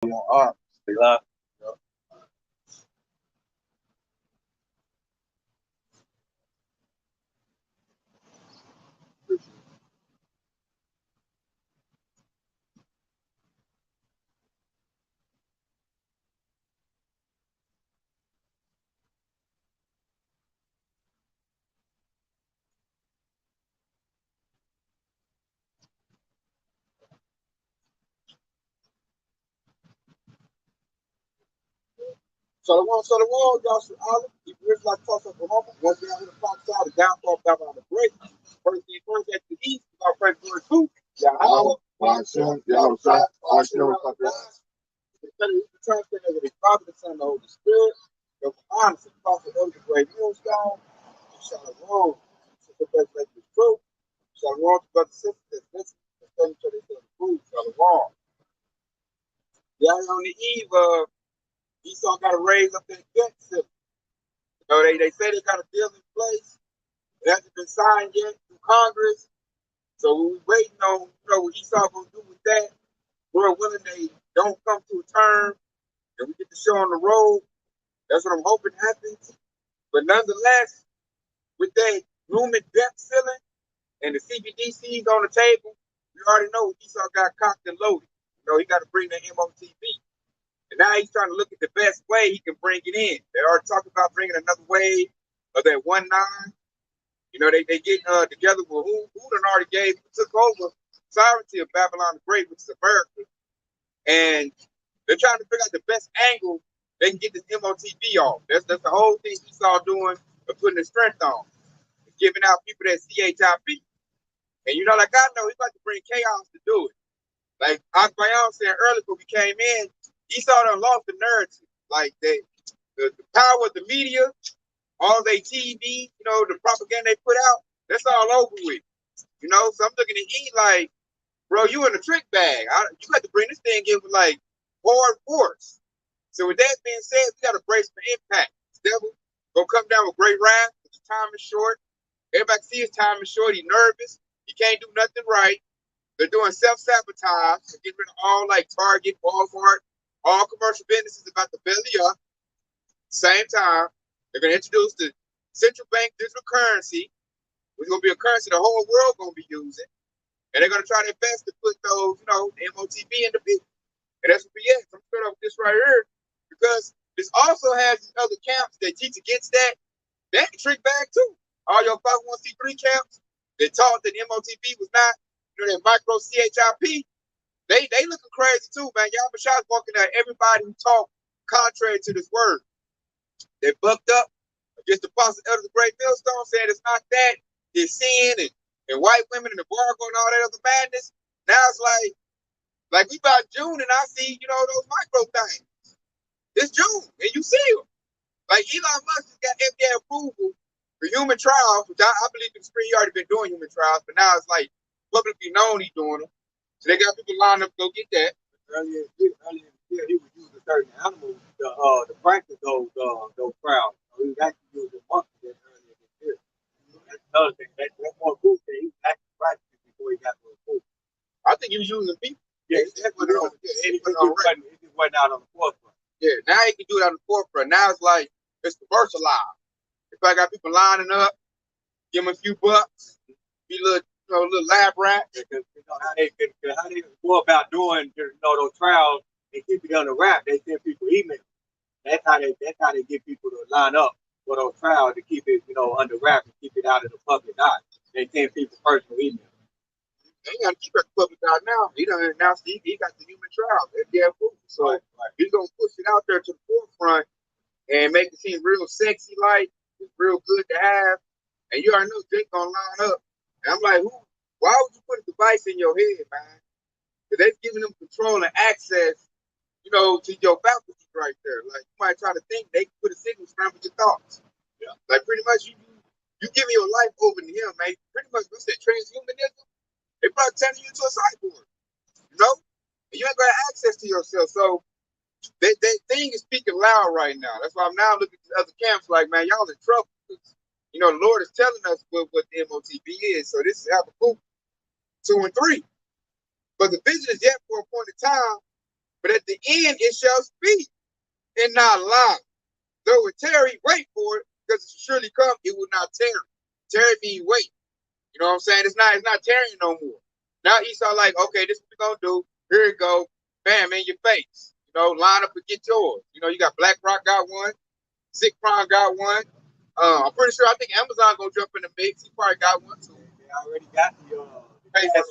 Stay live. So the wall, y'all should all keep rich like toss Oklahoma. Once down in the pop side, the downfall back on the break. First thing first at the east, our first word two. Yeah, how y'all shot, all show up guys. Instead of the turn thing over the Father, the Son, the Holy Spirit. The honest and prophet of the great millstone. Shalom. The best like the truth. Shalom to brothers and sisters. Listen, the study to the food. Shalom. Yeah, on the eve of Esau got to raise up that debt ceiling. So they say they got a deal in place. It hasn't been signed yet through Congress. So we're waiting on, what Esau gonna do with that. We're willing they don't come to a term and we get the show on the road. That's what I'm hoping happens. But nonetheless, with that looming debt ceiling and the CBDCs on the table, we already know Esau got cocked and loaded. He got to bring the MOTB. And now he's trying to look at the best way he can bring it in. They already talked about bringing another wave of that 1-9. They get together with who done already took over sovereignty of Babylon the Great, which is America. And they're trying to figure out the best angle they can get this MOTB off. That's the whole thing Esau doing of putting his strength on. He's giving out people that CHIP. And like I know, he's about to bring chaos to do it. Like Akbayan said earlier when we came in, Esau done lost the narrative. Like the power of the media, all they TV, the propaganda they put out, that's all over with. So I'm looking at E like, bro, you in a trick bag. You got to bring this thing in with like hard force. So with that being said, we got to brace for impact. This devil gonna come down with great wrath. His time is short. Everybody see his time is short. He's nervous. He can't do nothing right. They're doing self-sabotage. They're getting rid of all like Target, Walmart, all commercial businesses about to belly up. Same time, they're going to introduce the central bank digital currency, which is going to be a currency the whole world going to be using. And they're going to try their best to put those, the MOTB in the people. And that's what we get. I'm starting with this right here because this also has these other camps that teach against that. That trick bag too. All your 501c3 camps that taught that MOTB was not, that micro CHIP. They looking crazy too, man. Y'all Bashad's walking at everybody who talk contrary to this word. They bucked up against the apostle of the great millstone, saying it's not that, it's sin and white women and the bargo and all that other madness. Now it's like we about June and I see, those micro things. It's June and you see them. Like Elon Musk has got FDA approval for human trials, which I believe in the spring he already been doing human trials, but now it's like publicly known he's doing them. So they got people lined up to go get that. Earlier in the year, he was using certain animals to practice those trials. So he was actually using monkeys earlier this year. That's another thing. That's more cool thing. He was actually practicing before he got to the pool. I think he was using people. Yeah, it just wasn't out on the forefront. Yeah, now he can do it on the forefront. Now it's like it's commercialized. If I got people lining up, give them a few bucks, be a little lab rat. Because how they go about doing those trials, they keep it under wrap. They send people emails. That's how they get people to line up for those trials to keep it under wrap and keep it out of the public eye. They send people personal emails. They got to keep it public out now. He done announced he got the human trials. FDA approval. So he's gonna push it out there to the forefront and make it seem real sexy, like it's real good to have. And you already know Jake gonna line up. And I'm like, why would you put a device in your head, man? Because they're giving them control and access, to your faculties right there. Like you might try to think they can put a signal scramble your thoughts. Yeah. Like pretty much you giving your life over to him, man. Pretty much what's that transhumanism? They probably turning you into a cyborg. And you ain't gonna have access to yourself. So that thing is speaking loud right now. That's why I'm now looking at the other camps like, man, y'all in trouble. The Lord is telling us what the MOTB is. So this is Habakkuk 2 and 3. But the vision is yet for a point in time, but at the end it shall speak and not lie. Though it tarry, wait for it, because it shall surely come, it will not tarry. Tarry means wait. You know what I'm saying? It's not tarrying no more. Now Esau like, okay, this is what we're gonna do. Here it go. Bam, in your face. You know, line up and get yours. You know, you got Black Rock got one, Sick Prime got one. I'm pretty sure I think Amazon gonna jump in the mix. He probably got one too. They already got the pay by the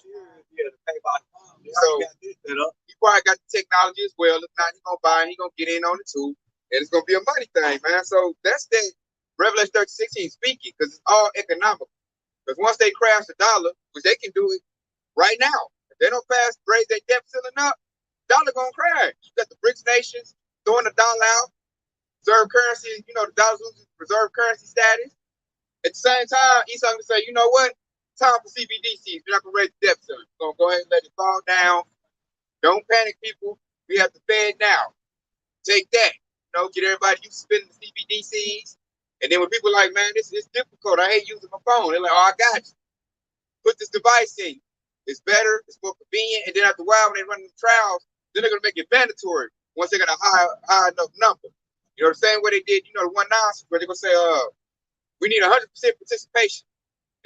so he probably got the technology as well. If not, he gonna buy it, he gonna get in on it too. And it's gonna be a money thing, man. So that's that Revelation 13:16 speaking, because it's all economical. Because once they crash the dollar, which they can do it right now, if they don't raise their debt ceiling up, dollar gonna crash. You got the BRICS nations throwing the dollar out, reserve currency, you know, the dollar's losing reserve currency status. At the same time, Esau gonna say, you know what? Time for CBDCs. We're not gonna raise the debt ceiling. We're gonna go ahead and let it fall down. Don't panic, people. We have the Fed now. Take that. You know, get everybody used to spending the CBDCs. And then when people are like, man, this is difficult. I hate using my phone. They're like, oh, I got you. Put this device in. It's better. It's more convenient. And then after a while, when they run the trials, then they're going to make it mandatory once they got a high enough number. You know the same way they did, you know, the 1 ounce, where they're going to say, we need 100% participation.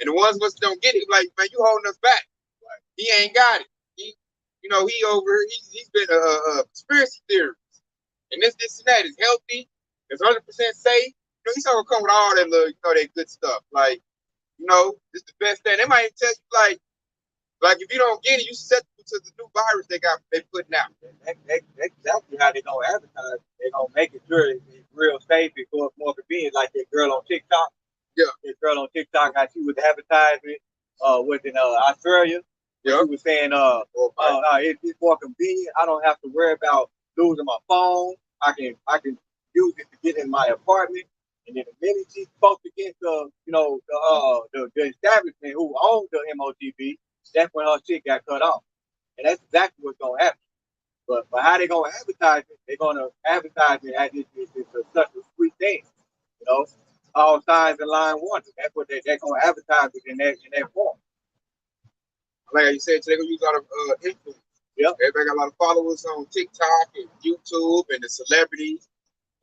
And the ones of us that don't get it, like, man, you holding us back. Like, he ain't got it. You know, he's been a conspiracy theorist. And this and that is healthy. It's 100% safe. You know, he's not gonna come with all that little, you know, that good stuff. Like, you know, it's the best thing. They might tell you like if you don't get it, you susceptible to the new virus they putting out. That's exactly how they gonna advertise. They gonna make it sure it's real safe because it's more convenient. Like that girl on TikTok. Yeah. That girl on TikTok, how she was advertising within Australia. Yeah. She was saying it's more convenient. I don't have to worry about losing my phone. I can use it to get in my apartment. And then the minute she spoke against the establishment who owned the MOTB, that's when her shit got cut off. And that's exactly what's gonna happen. But how they gonna advertise it? They're gonna advertise it as it's such a sweet thing, you know. All signs and line wonders. That's what they're gonna advertise it in that form. Like you said, they're gonna use a lot of influence. Yep. Everybody got a lot of followers on TikTok and YouTube and the celebrities.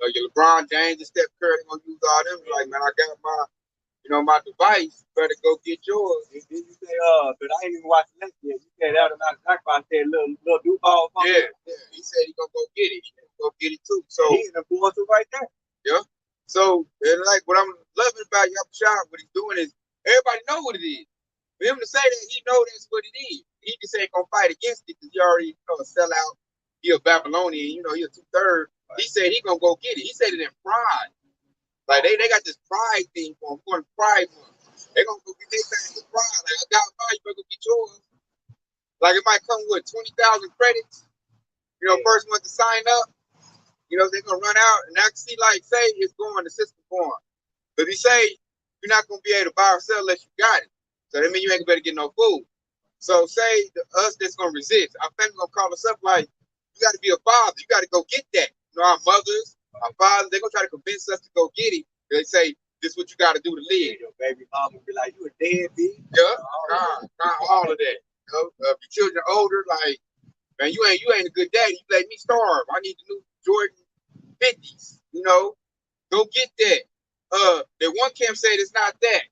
Your LeBron James and Steph Curry gonna use all them. Like, man, I got my device. Better go get yours. Did you say, but I ain't even watching that yet. You said that about I said little Duval. Yeah. He said he gonna go get it. He gonna go get it too. So he's an influencer right there. Yeah. So, and like what I'm loving about Yahusha, what he's doing is everybody know what it is. For him to say that, he know that's what it is. He just ain't gonna fight against it because he already, a sellout. He a Babylonian, he a 2/3. Right. He said he gonna go get it. He said it in pride. Like they got this pride thing for him, pride month. They gonna go get their thing with pride. Like, I got mine, you better go get yours. Like it might come with 20,000 credits. First month to sign up. They're gonna run out, and I can see say it's going, the system going. But if you say you're not gonna be able to buy or sell unless you got it, so that means you ain't gonna get no food. So say us that's gonna resist, our family gonna call us up like, you got to be a father, you got to go get that. Our mothers, our fathers, they're gonna try to convince us to go get it. They say this is what you got to do to live. Your baby mama be like, you a deadbeat. Yeah, all of that. If your children older, like, man, you ain't a good daddy. You let me starve. I need the new Jordan 50s. Go get that. That one camp said it's not that.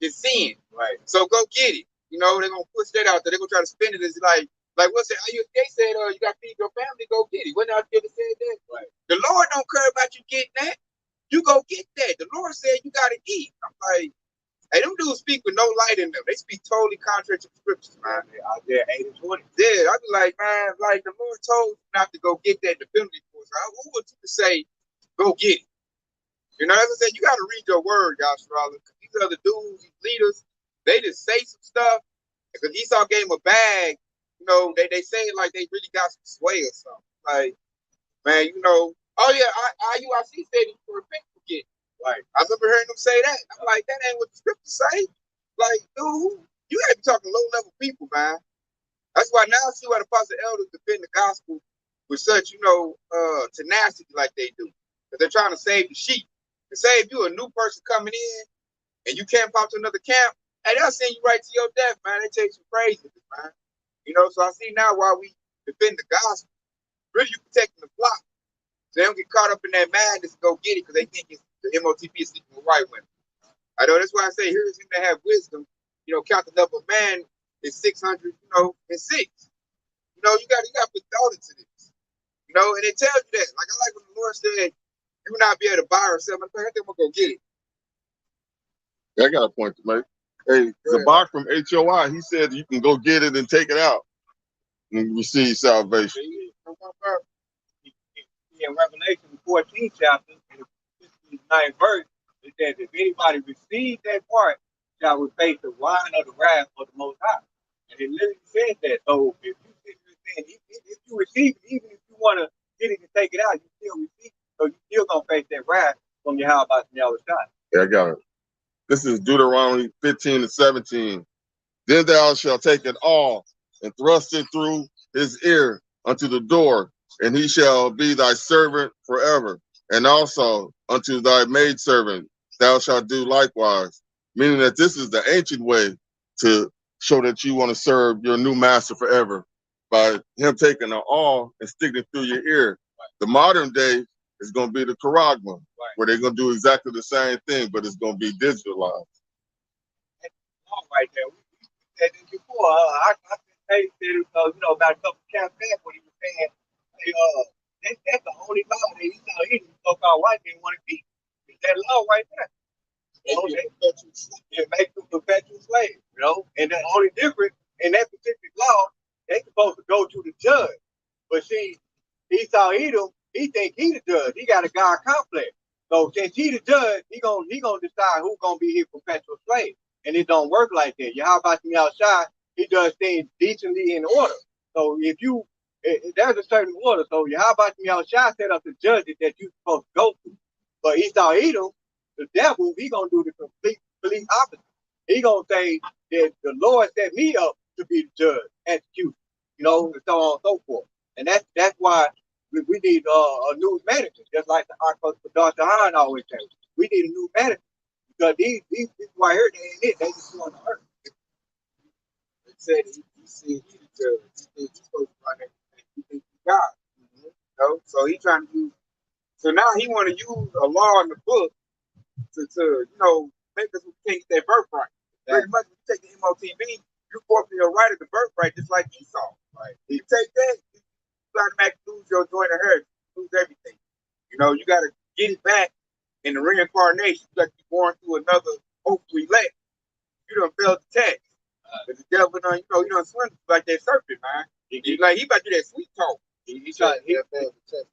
It's sin. Right. So go get it. They're gonna push that out there. They're gonna try to spin it as like what's it? They said, you gotta feed your family, go get it. When I said that, right. The Lord don't care about you getting that. You go get that. The Lord said you gotta eat. I'm like, hey, them dudes speak with no light in them. They speak totally contrary to the scriptures, man. Out there 80-20. Yeah, I be like, man, like the Lord told you not to go get that in the penalty force. Who would you say go get it? As I said, you gotta read your word, Yahusha. These other dudes, these leaders, they just say some stuff. Because Esau gave him a bag, they say it like they really got some sway or something. Like, man, oh yeah, IUIC said he could repent for getting. Like, I remember hearing them say that. I'm like, that ain't what the scriptures say. Like, dude, you gotta be talking low-level people, man. That's why now I see why the apostle elders defend the gospel with such, tenacity like they do. Because they're trying to save the sheep. To say if you're a new person coming in and you can't pop to another camp, hey, they'll send you right to your death, man. They take some praises, man. So I see now why we defend the gospel. really you protecting the flock. So they don't get caught up in that madness and go get it because they think it's the MOTP is seeking the right women. I know that's why I say here's him that have wisdom. Count the number of man is 600, and 6. You got to put thought into this. And it tells you that. Like I like when the Lord said, you will not be able to buy or sell. I think I'm gonna go get it. I got a point to make. Hey, Zabak from HOI, he said you can go get it and take it out and receive salvation. In Revelation 14 chapter, in the 9th verse, it says, if anybody receives that part, shall we face the wine of the wrath of the Most High. And it literally says that. So if you receive it, even if you want to get it and take it out, you still receive it. So you still going to face that wrath from your house by the other side. Yeah, I got it. This is Deuteronomy 15 and 17. Then thou shalt take it all and thrust it through his ear unto the door, and he shall be thy servant forever. And also unto thy maidservant thou shalt do likewise. Meaning that this is the ancient way to show that you want to serve your new master forever, by him taking the all and sticking it through your ear. The modern day is going to be the charagma, where they're going to do exactly the same thing, but it's going to be digitalized. Right there. We said this before. I said it, about a couple of camps back when he was saying, hey, that's the only law that he saw any so-called white didn't want to keep. It's that law right there. It makes them perpetual slaves, And the only difference in that specific law, they supposed to go to the judge. But see, Esau Edom, he think he the judge. He got a God complex. So since he the judge, he gonna decide who's gonna be his perpetual slave. And it don't work like that. Yahweh outside, he does things decently in order. So if there's a certain order. So Yahweh outside set up the judges that you're supposed to go to. But Esau Edom, the devil, he gonna do the complete opposite. He gonna say that the Lord set me up to be the judge, execute, and so on and so forth. And that's why we need a new manager, just like the Dr. Hahn always says. We need a new manager because these people right here, they ain't it. They just want to hurt. They said he said he the judge. He supposed to run everything. He think he God. So he trying to use. So now he want to use a law in the book to make us take their birthright. Pretty much, if you take the MOTB, you forfeit your right of the birthright, just like Esau. Right? If you take that, you automatically lose your joint inheritance, lose everything. You got to get it back in the reincarnation. You got to be born through another hopefully elect. You done failed the test. But the devil done, you done swim like that serpent, man. He about to do that sweet talk. He failed the test.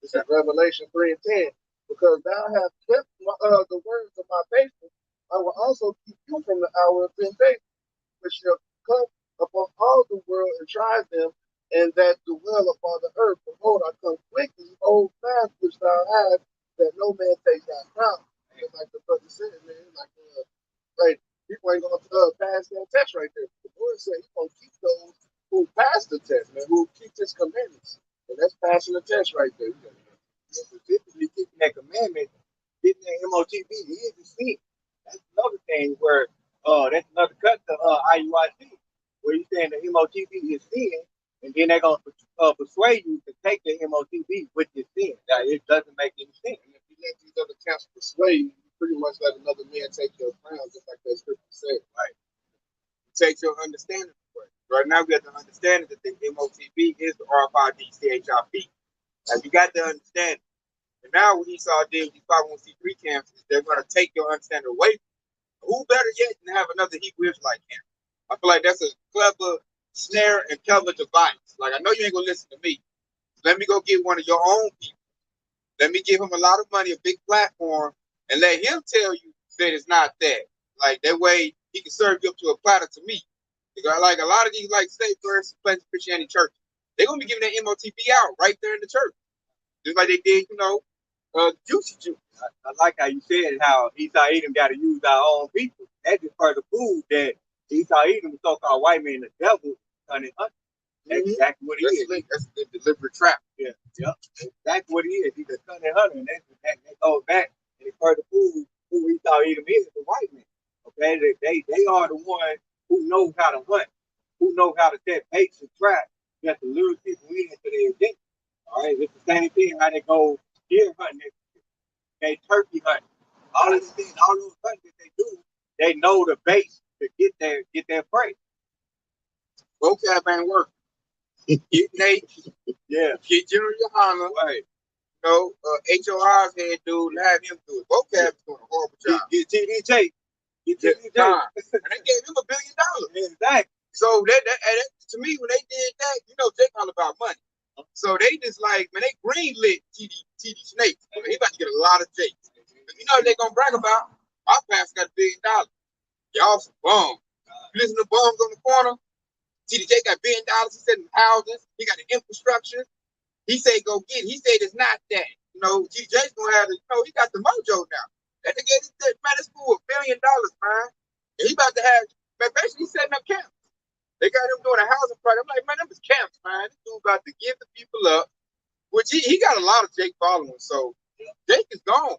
This is Revelation 3 and 10. Because thou hast kept the words of my faithful, I will also keep you from the hour of temptation, which shall come upon all the world and try them, and that dwell upon the earth. Behold, I come quickly, hold fast which thou hast, that no man take thy crown. Just like the brother said, man, like people ain't gonna pass that test right there. The Lord said he's gonna keep those who pass the test, man, who keep his commandments. And that's passing the test right there. Specifically keeping that commandment, getting that MOTB is a sin. That's another thing where that's another cut to IUIC, where you're saying the MOTB is sin, and then they're gonna persuade you to take the MOTB with your sin. Now, it doesn't make any sense. And if you let these other camps persuade you, you pretty much let another man take your crown, just like that scripture said. Right. It takes your understanding away. Right now, we have to understand that the MOTB is the RFID CHIP. Like, you got to understand. And now what Esau did with these 501c3 camps is they're going to take your understanding away. Who better yet than have another Hebrew Israelite camp? I feel like that's a clever snare and clever device. Like, I know you ain't going to listen to me. Let me go get one of your own people. Let me give him a lot of money, a big platform, and let him tell you that it's not that. Like, that way he can serve you up to a platter to me. Because like a lot of these, like, state first Christianity churches, they're going to be giving that MOTB out right there in the church. Just like they did, Juicy Juice. I like how you said how Esau Edom got to use our own people. That just further prove that Esau Edom, the so-called white man, the devil, hunting. That's exactly what he is. That's the deliberate trap. Yeah. That's what he is. He's a cunning hunter. And that goes back and it further proves who Esau Edom is, the white man. Okay, they are the ones who know how to hunt, who know how to set baits and traps, You have to lure people in into their agenda. All right, it's the same thing how they go deer hunting, they turkey hunting, all of these things, all those hunting that they do, they know the base to get their prey. vocab ain't working. Get Nate, Yeah, get General Yohana, right. HOR's head dude, and have him do it. Vocab is doing a horrible job. Get TDJ. Get Yeah, TDJ. and they gave him $1 billion. Exactly. So that to me, when they did that, Jake all about money. So they just like, man, they greenlit TD Snakes. I mean, he about to get a lot of Jakes. You know what they're gonna brag about? Our pastor got $1 billion. Y'all some bums. You listen to bums on the corner. TDJ got $1 billion. He said in houses. He got the infrastructure. He said go get it. He said it's not that. TDJ's gonna have he got the mojo now. That nigga, man, this fool $1 billion, man. And he about to have, man, basically setting up camps. They got him doing a housing project. I'm like, man, them is camps, man. This dude about to give the people up, which he got a lot of Jake followers. So Jake is gone.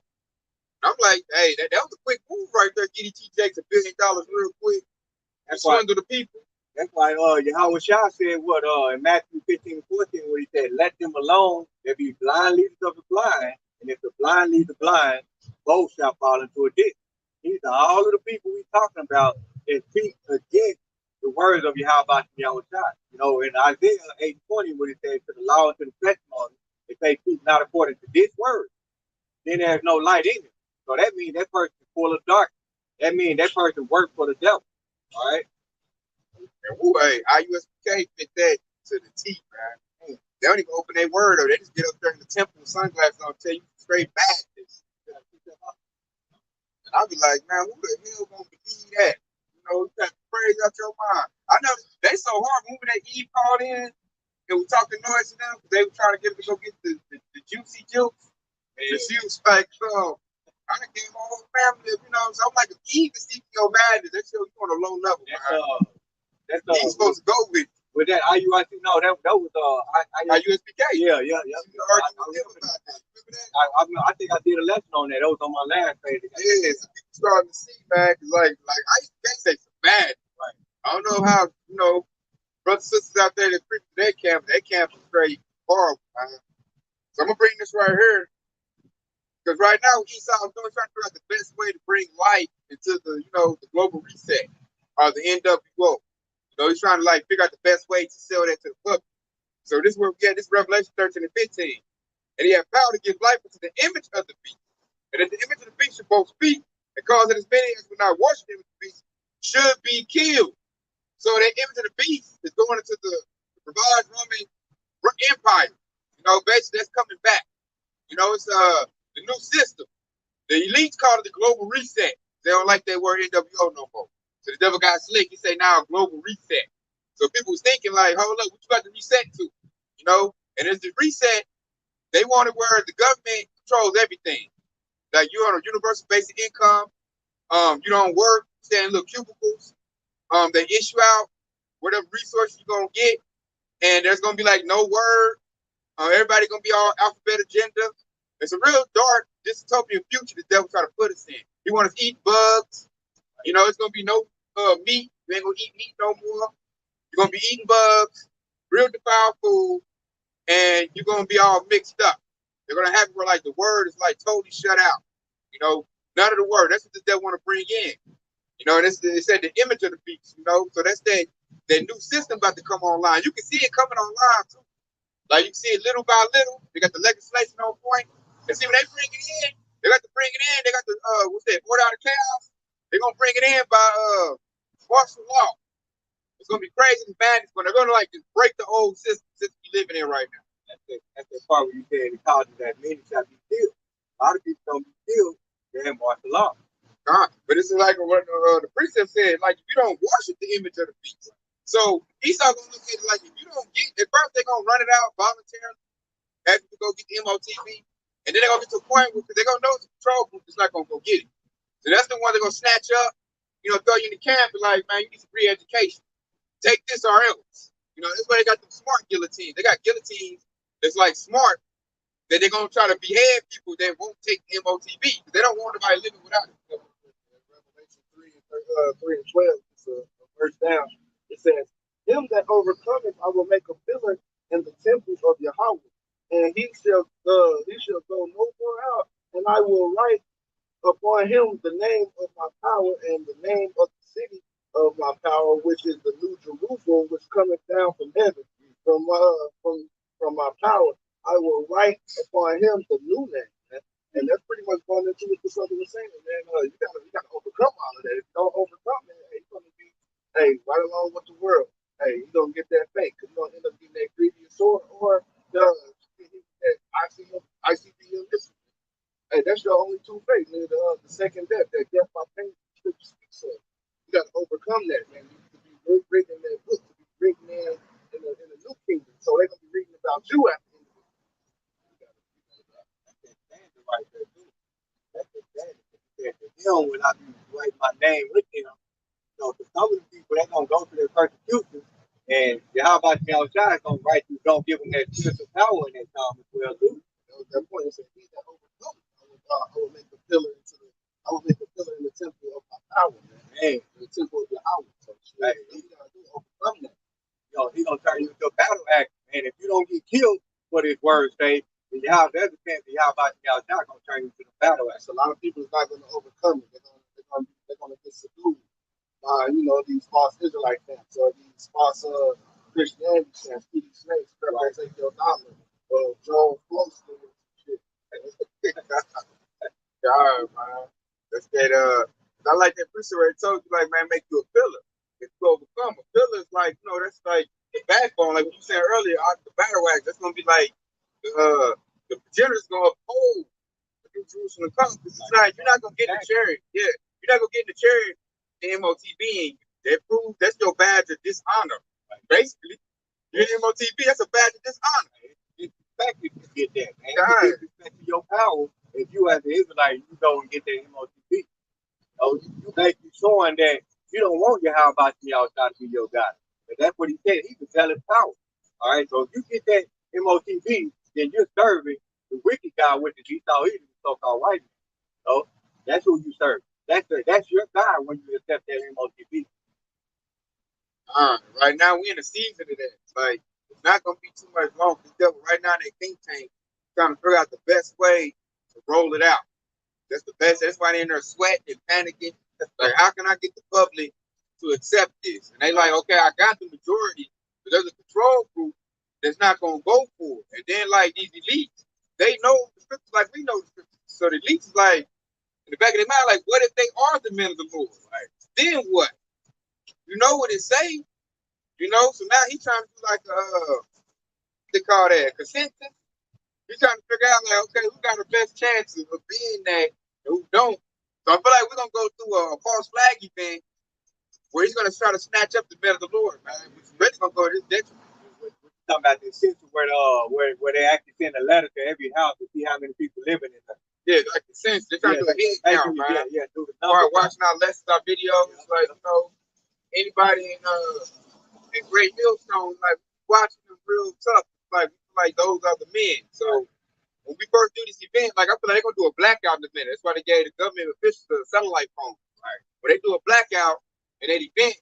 I'm like, hey, that was a quick move right there. GDT Jake's $1 billion real quick. That's why the people. That's why Yahweh Shah said what in Matthew 15:14, where he said, let them alone, there be blind leaders of the blind, and if the blind lead the blind, both shall fall into a ditch. These are all of the people we talking about that speak against the words of Yahweh Yahweh Shah. In Isaiah 8:20, where it says to the law and to the testimony, if they speak not according to this word, then there's no light in it. So that means that person is full of darkness. That means that person works for the devil. All right. And hey, IUSPK fit that to the T, man. They don't even open their word, or they just get up there in the temple with sunglasses on and tell you straight badness. And I'll be like, man, who the hell gonna believe that? You got praise out your mind. I know they so hard moving that Eve called in and we talking noise to them because they were trying to get them to go get the juicy jokes. And she was like, I done gave my whole family, so I'm like, if Eve is seeking your madness, that's you on a low level. That's He's supposed to go with that IUIC. No, that was IUSPK. Yeah. I think I did a lesson on that. That was on my last page. Yeah, so people starting to see, man, because like IUSPK say some bad. Right. I don't know how brothers and sisters out there that preach their camp is straight horrible, man. So I'm gonna bring this right here. Because right now, Esau is trying to figure out the best way to bring light into the global reset or the NWO. He's trying to figure out the best way to sell that to the public. So this is where we get this Revelation 13 and 15. And he had power to give life into the image of the beast. And that the image of the beast should both speak and cause that as many as will not worship the image of the beast should be killed. So that image of the beast is going into the revived Roman Empire. Basically that's coming back. It's the new system. The elites call it the global reset. They don't like that word NWO no more. So the devil got slick. He say now global reset. So people was thinking like, hold up, what you about to reset to? And as the reset, they wanted where the government controls everything. Like you're on a universal basic income. You don't work, stay in little cubicles. They issue out whatever resources you're gonna get, and there's gonna be no word. Everybody gonna be all alphabet agenda. It's a real dark dystopian future the devil try to put us in. He want us to eat bugs. It's gonna be no meat. You ain't gonna eat meat no more. You're gonna be eating bugs, real defiled food, and you're gonna be all mixed up. They're gonna have where the word is totally shut out. None of the word. That's what the devil want to bring in. And it said the image of the beast. So that's that new system about to come online. You can see it coming online too. You can see it little by little. They got the legislation on point. And see when they bring it in, they got to bring it in. They got the order out of chaos. They're gonna bring it in by martial law. It's gonna be crazy and madness, but they're gonna just break the old system we living in right now. That's the part where you said the causes that many shall be killed. A lot of people don't be killed. They're in martial law. But this is like what the precept said. If you don't worship the image of the beast, so Esau gonna look at it if you don't get at first they're gonna run it out voluntarily, have you go get the MOTV, and then they're gonna get to a point where they're gonna know it's a control group that's not gonna go get it. So that's the one they're gonna snatch up, throw you in the camp and man, you need some re-education. Take this or else. That's why they got the smart guillotines. They got guillotines that's smart that they're gonna try to behead people that won't take MOTV because they don't want nobody living without it. Revelation 3 and 12, it's a verse down. It says, him that overcometh, I will make a pillar in the temple of Yahweh, and he shall go no more out, and I will write upon him the name of my power and the name of the city of my power, which is the new Jerusalem, which cometh down from heaven, from my power. I will write upon him the new name. Man. And that's pretty much going into what the brother was saying, man. You gotta overcome all of that. If you don't overcome it, hey, you're gonna be right along with the world. Hey, you're gonna get that fake, because you're gonna end up getting that previous sword or the ICD. Hey, that's your only two faith, man. The second death, that death by pain, the scripture speaks of. You got to overcome that, man. You need to be written in that book, to be written in the new kingdom. So they're gonna be reading about you after the That's that right there, too. That's that. Him when I be writing my name with him. So for some of the people, they're gonna go through their persecution, and how about the outside gonna write you, don't give them that spiritual power in that time as well, too. that point. It said, "He that overcome, I will make a pillar I will make a pillar in the temple of my power, man. Man, In the temple of Yahweh." So, hey, you gotta do overcome that. he gonna turn you into a battle axe, and if you don't get killed for this word say, then there's a chance that about the outside gonna turn you into the battle axe. So a lot of people is not going to overcome it. They're going to get subdued by these false Israelite camps or these false Christianity camps, P.D. Snakes, Right. take your dollar, or Joel Floster and shit. God, man. That's that. I like that preacher where he told you, like, man, make you a pillar. If you overcome a pillar, is like, that's like the backbone. Like what you said earlier, the battle wax. That's gonna be like the progenitors gonna uphold the New Jerusalem come. Because it's not, you're not gonna get in the chariot. Yeah, you're not gonna get in the chariot. The MOTB, that's your badge of dishonor. Basically, you're in MOTB. That's a badge of dishonor. Exactly, to get that, man. You disrespect to your power. If you as an Israelite, you go and get that MOTB. So you basically showing that you don't want your how about you outside to be your God. But that's what he said. He can tell his power. All right. So if you get that MOTB, then you're serving the wicked God, which is Esau, he's the so-called white man. So that's who you serve. That's your God when you accept that MOTB. Right now we in the season of that. Like it's not gonna be too much longer. The devil right now in that think tank trying to figure out the best way to roll it out. That's the best. That's why they're in there sweating and panicking. Like, how can I get the public to accept this? And they like, okay, I got the majority, but there's a control group that's not gonna go for it. And then like these elites, they know the scriptures like we know the scriptures. So the elites is like in the back of their mind, like, what if they are the men of the Lord? Like, then what? You know what it say? So now he's trying to do like they call that consensus. He's trying to figure out like, okay, who got the best chances of being that and who don't. So I feel like we're gonna go through a false flag event where he's gonna try to snatch up the men of the Lord, man. Which is really gonna go to his detriment. We're talking about the system where they actually send a letter to every house to see how many people living in there. Yeah, like the sense they're trying to do a head count, man. Yeah, do the number. Watching our lessons, our videos, like anybody in Great Millstone, like watching them real tough, like those are the men. So when we first do this event, like I feel like they're gonna do a blackout in a minute. That's why they gave the government officials a satellite phone. Right. When they do a blackout in that event,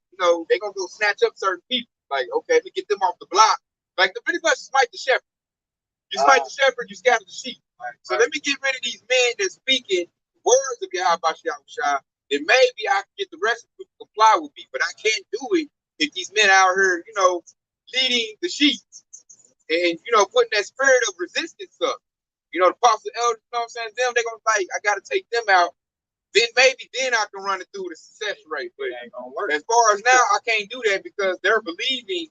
they're gonna go snatch up certain people. Like, okay, let me get them off the block. Like the pretty much smite the shepherd. You smite the shepherd, you scatter the sheep. Right. So let me get rid of these men that's speaking words of Yahweh Shah. Then maybe I can get the rest of the people to comply with me. But I can't do it if these men out here, leading the sheep and putting that spirit of resistance up. The apostle elders, what I'm saying? They're gonna like, I gotta take them out. Then maybe I can run it through the success rate. But it ain't gonna work. As far as now, I can't do that because they're believing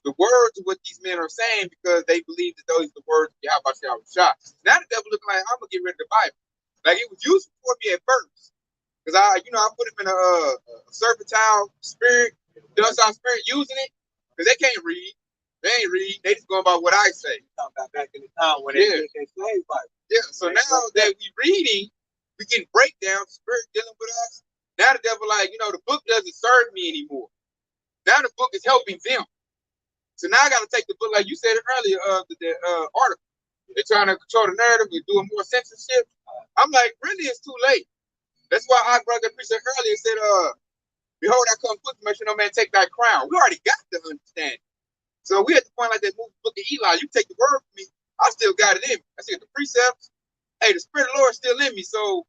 the words of what these men are saying because they believe that those are the words of Yahweh Shah. Now the devil looking like I'm gonna get rid of the Bible. Like it was useful for me at first. Because I put him in a serpentine spirit, docile spirit using it, because they can't read. They ain't read. They just going about what I say. Talking about back in the time when they did their slave Bible. Yeah. So now that we reading, we getting breakdown, spirit dealing with us. Now the devil like, the book doesn't serve me anymore. Now the book is helping them. So now I got to take the book, like you said it earlier, the article. They're trying to control the narrative and doing more censorship. I'm like, really, it's too late. That's why I brother preacher earlier said, Behold, I come quick to make sure no man take thy crown. We already got the understanding. So we at the point like that movie Book of Eli. You take the word from me, I still got it in me. I see the precepts. Hey, the Spirit of the Lord is still in me. So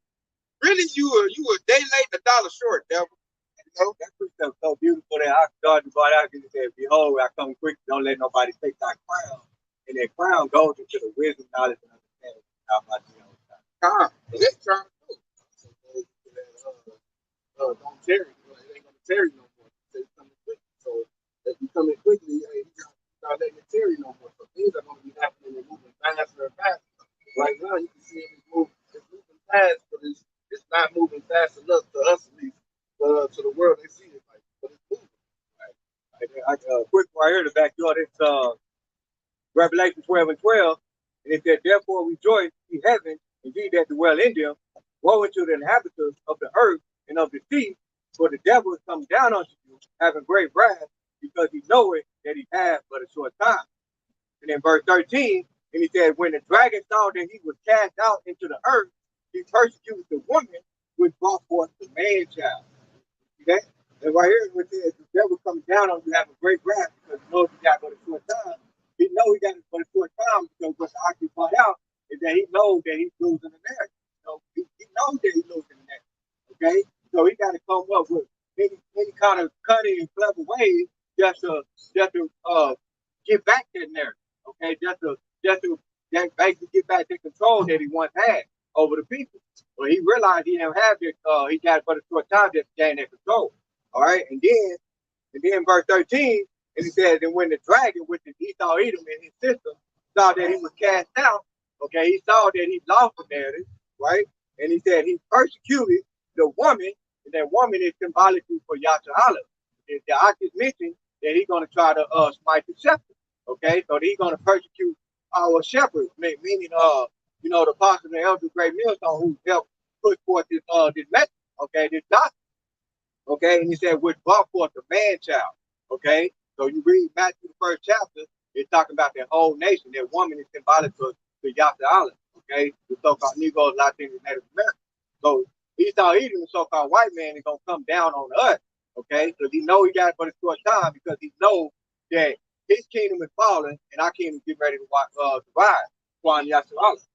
really, you a day late, $1 short, devil. You know, that precept so beautiful that I started brought out because it said, "Behold, I come quick. Don't let nobody take thy crown." And that crown goes into the wisdom, knowledge, and understanding. Come, they trying to do. Don't tarry. It ain't gonna tarry no more. They coming quickly. So if you coming quickly, hey, you not letting it tarry no more. So things are gonna be happening and moving faster and faster. Right now, you can see it's moving fast, but it's not moving fast enough to us at least. To the world, they see it like, but it's moving. Quick right here to back you up. It's Revelation 12:12, and it said, "Therefore rejoice, ye heaven, and ye that dwell in them. Woe unto the inhabitants of the earth and of the sea, for the devil is come down unto you, having great wrath, because he knoweth that he hath but a short time." And in verse 13, and he said, "When the dragon saw that he was cast out into the earth, he persecuted the woman which brought forth the man child." See that? And right here, it says, the devil comes down on you, have a great wrath, because he knows he got but a short time. He knows he got but a short time, because what the Aki brought out is that he knows that he's losing the marriage. So he knows that he's losing the marriage. Okay? So he got to come up with any kind of cunning and clever ways just to get back that narrative. Okay, just to basically get back the control that he once had over the people. But he realized he didn't have it. He got but a short time just to gain that control. All right, and then verse 13, and he says, "And when the dragon, which is Esau Edom and his sister, saw that he was cast out, okay, he saw that he lost the narrative, right? And he said he persecuted the woman, and that woman is symbolically for Yasharala. The Akis mentioned that he's going to try to smite the shepherd. Okay, so he's going to persecute our shepherds, meaning the apostles and elders, great millstone, who helped put forth this message, okay, this gospel. Okay, and he said, which brought forth the man child. Okay, so you read Matthew the first chapter, it's talking about that whole nation. That woman is symbolic to Yasharala. Okay, the so-called Negroes, Latinos, and Native Americans. So Esau Edom, the so-called white man, is gonna come down on us. Okay, because he know he got it for a short time, because he knows that his kingdom is falling and our kingdom is getting ready to rise. Juan Yasharala.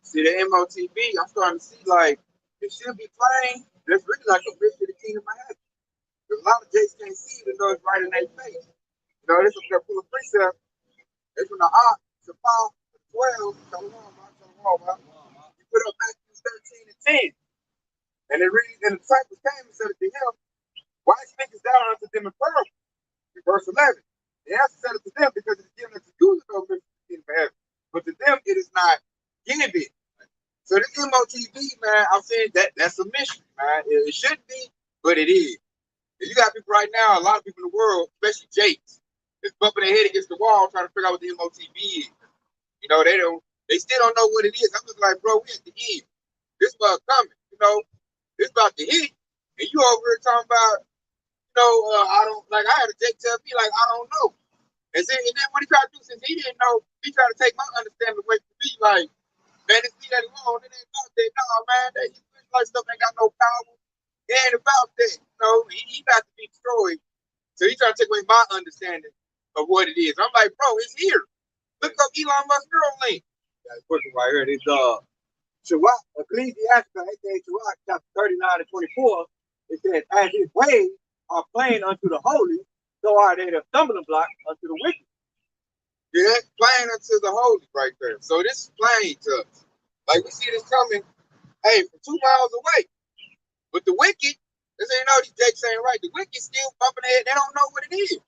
See the MOTB, I'm starting to see like it should be plain. There's really like a bridge to the kingdom of heaven. There's a lot of Jakes can't see it, even though it's right in their face. You know, this is their full of precept. It's from the Ark, the Paul, the 12, you put up Matthew 13 and 10. And it reads, and the disciples came and said to him, "Why speakest thou unto them in parables?" In verse 11. The answer said unto them, because it is given unto you to know the kingdom of heaven. But to them it is not given. So this MOTV, man, I'm saying that's a mission, man. It shouldn't be, but it is. And you got people right now, a lot of people in the world, especially Jakes, is bumping their head against the wall trying to figure out what the MOTV is. You know, they still don't know what it is. I'm just like, bro, we at the end. This was coming, you know. This about to hit. And you over here talking about, I don't, like, I had a Jake tell me, like, I don't know. And then what he tried to do, since he didn't know, he tried to take my understanding away from me, like, man, it's me that alone. It ain't about that. No, man, that like stuff ain't got no power. It ain't about that. You know, he about to be destroyed. So he tried to take away my understanding of what it is. I'm like, bro, it's here. Look up Elon Musk Neuralink. That's quick right here. It's Sirach, Ecclesiastes, aka Sirach, chapter 39 to 24. It says, "As his ways are plain unto the holy, so are they the stumbling block unto the wicked." Yeah, plain unto the holy right there. So this is plain to us. Like we see this coming, hey, from 2 miles away. But the wicked, they say, these Jakes ain't right. The wicked still bumping their head. They don't know what it is.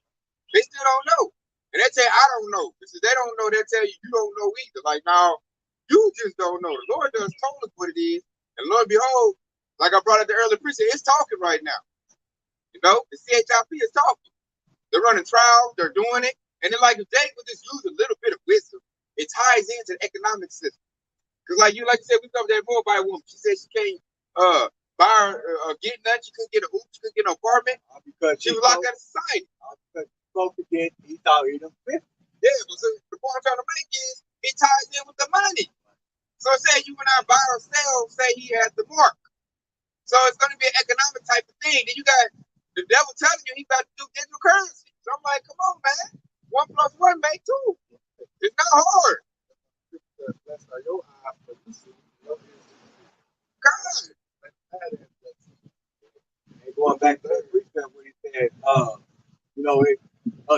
They still don't know. And they tell you, I don't know. Because they don't know, they tell you, you don't know either. Like, now, you just don't know. The Lord does told us what it is. And Lord, behold, like I brought up the earlier precinct, it's talking right now. You know, the CHIP is talking. They're running trials. They're doing it. And then, like, if Jake would just use a little bit of wisdom, it ties into the economic system. Because, like you said, we covered that more by a woman. She said she can't buy or get nothing. She couldn't get a hoop. She couldn't get an apartment. Because she was locked out of society. Because she's supposed to get Esau Edom 50. Yeah, but so the point I'm trying to make is it ties in with the money. So say you and I buy or sell, say he has the mark. So it's going to be an economic type of thing. Then you got the devil telling you he's about to do digital currency. So I'm like, come on, man. 1 + 1 make 2. It's not hard. That's how your eyes, but you see, your ears. God. And going back to that precept where he said, you know, if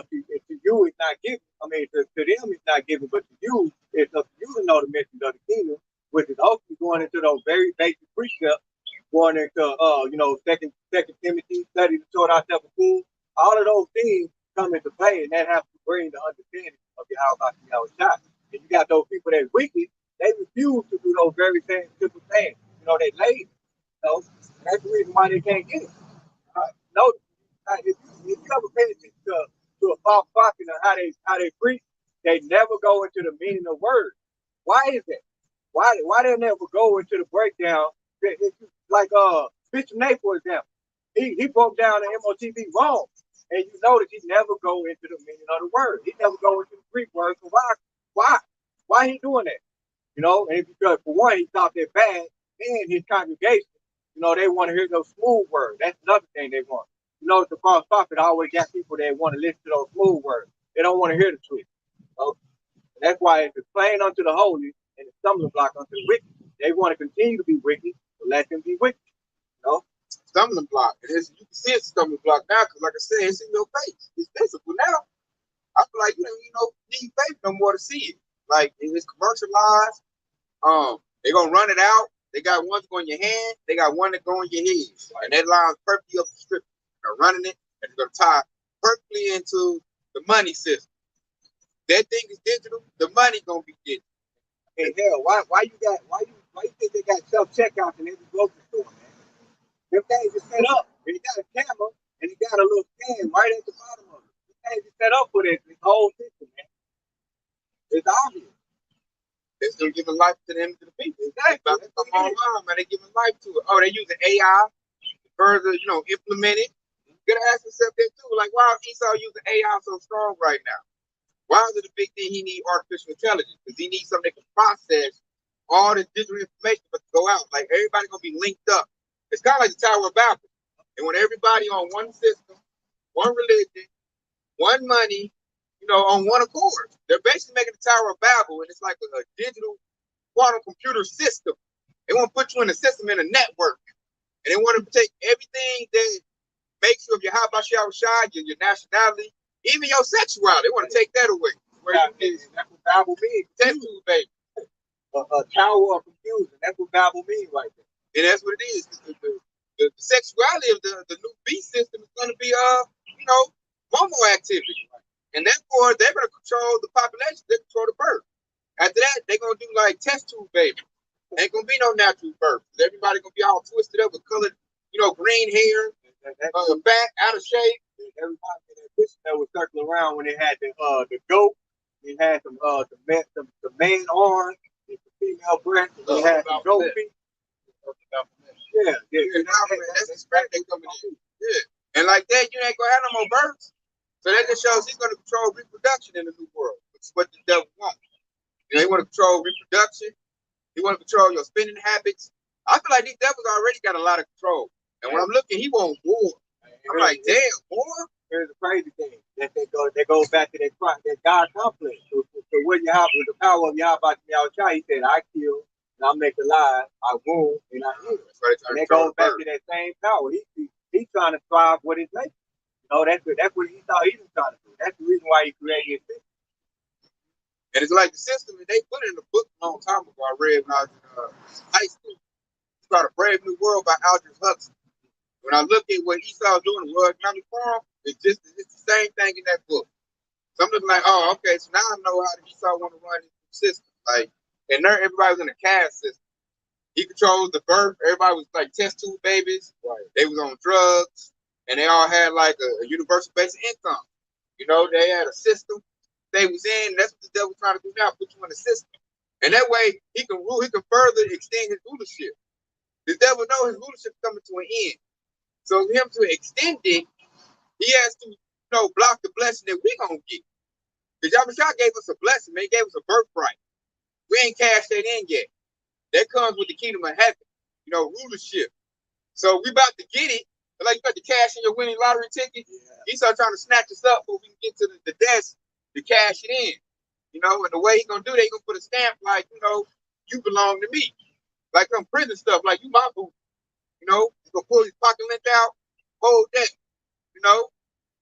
to you it's not given, I mean, to them it's not given, but to you, it's up to you to know the mission of the kingdom, which is ultimately going into those very basic precepts, going into, you know, second Timothy, study to sort ourselves approved. All of those things come into play, and that has to bring the understanding of your house out to your shot. And you got those people that's wicked, they refuse to do those very same simple things. You know, they lazy. You know, that's the reason why they can't get it. No, if you ever pay attention to a false prophet and how they preach, they never go into the meaning of words. Why is that? Why they never go into the breakdown? Like Bishop Nate, for example, he broke down the MOTB wrong, and you notice he never go into the meaning of the word. He never go into the Greek word. So why he doing that? You know, and because for one, he thought they're bad, and his congregation, you know, they want to hear those smooth words. That's another thing they want. You know, the false prophet always got people that want to listen to those smooth words. They don't want to hear the truth. So, and that's why it's plain unto the holy and the stumbling block unto the wicked. They want to continue to be wicked, but let them be wicked. You know? Stumbling block. You can see it's a stumbling block now because, like I said, it's in your face. It's visible now. I feel like you don't need faith no more to see it. Like it's commercialized. They're gonna run it out. They got one to go in your hand, they got one to go in your head. And that line's perfectly up the script. They're running it, and they're gonna tie perfectly into the money system. That thing is digital, the money gonna be digital. Hey hell, why you think they got self-checkouts in every grocery store, man? Them things are set up. And you got a camera and you got a little stand right at the bottom of it. Them things are set up for this whole system, man. It's obvious. They're still giving life to them, to the people. Exactly. About to come online, man. They're giving life to it. Oh, they using AI to further, implement it. You gotta ask yourself that too. Like, why is Esau using AI so strong right now? Why is it a big thing he needs artificial intelligence? Because he needs something that can process all this digital information but to go out. Like everybody gonna be linked up. It's kind of like the Tower of Babel. And when everybody on one system, one religion, one money, on one accord. They're basically making the Tower of Babel, and it's like a digital quantum computer system. They want to put you in a system, in a network, and they want to take everything that makes you of your Habashah Shah, your nationality, even your sexuality. They want to take that away. That's what Babel means. Test tube, baby. A tower of confusion. That's what Babel means right there. And that's what it is. The sexuality of the new beast system is going to be, homo activity. And therefore, they're going to control the population. They control the birth. After that, they're going to do like test tube baby. Ain't going to be no natural birth. Everybody going to be all twisted up with colored, green hair, fat, out of shape. Everybody that picture that was circling around when they had the goat, they had the man arm, the female breast, and they had the goat feet. Yeah. That's the spread they coming in. Yeah. And like that, you ain't going to have no more births. So that just shows he's going to control reproduction in the new world, which is what the devil wants. He want to control reproduction. He want to control your spending habits. I feel like these devils already got a lot of control. And when I'm looking, he wants war. I'm like, damn, war? Here's the crazy thing. That they go back to that God complex. So what you have with the power of Yahweh Yahweh, he said, I kill, and I make alive, I wound, and I heal. And that goes back to that same power. He's trying to thrive what he's making. That's what he thought he was trying to do. That's the reason why he created his system. And it's like the system that they put in the book a long time ago. I read when I was in high school. It's called A Brave New World by Aldous Huxley. When I look at what Esau's doing in the World Economic Forum, it's the same thing in that book. So I'm looking like, oh, okay, so now I know how Esau want to run his system. Like, and there everybody was in a caste system. He controls the birth. Everybody was like test tube babies. Right. They was on drugs. And they all had like a universal basic income. They had a system they was in. That's what the devil's trying to do now, put you in a system. And that way he can rule, he can further extend his rulership. The devil knows his rulership is coming to an end. So for him to extend it, he has to, block the blessing that we're gonna get. Because Yahweh gave us a blessing, man. He gave us a birthright. We ain't cashed that in yet. That comes with the kingdom of heaven, rulership. So we about to get it. Like you got to cash in your winning lottery ticket. Yeah. Esau trying to snatch us up so we can get to the desk to cash it in. You know, and the way he gonna do that, he gonna put a stamp like, you know, you belong to me. Like some prison stuff, like you my boo. You know, he's gonna pull his pocket length out, hold that. You know,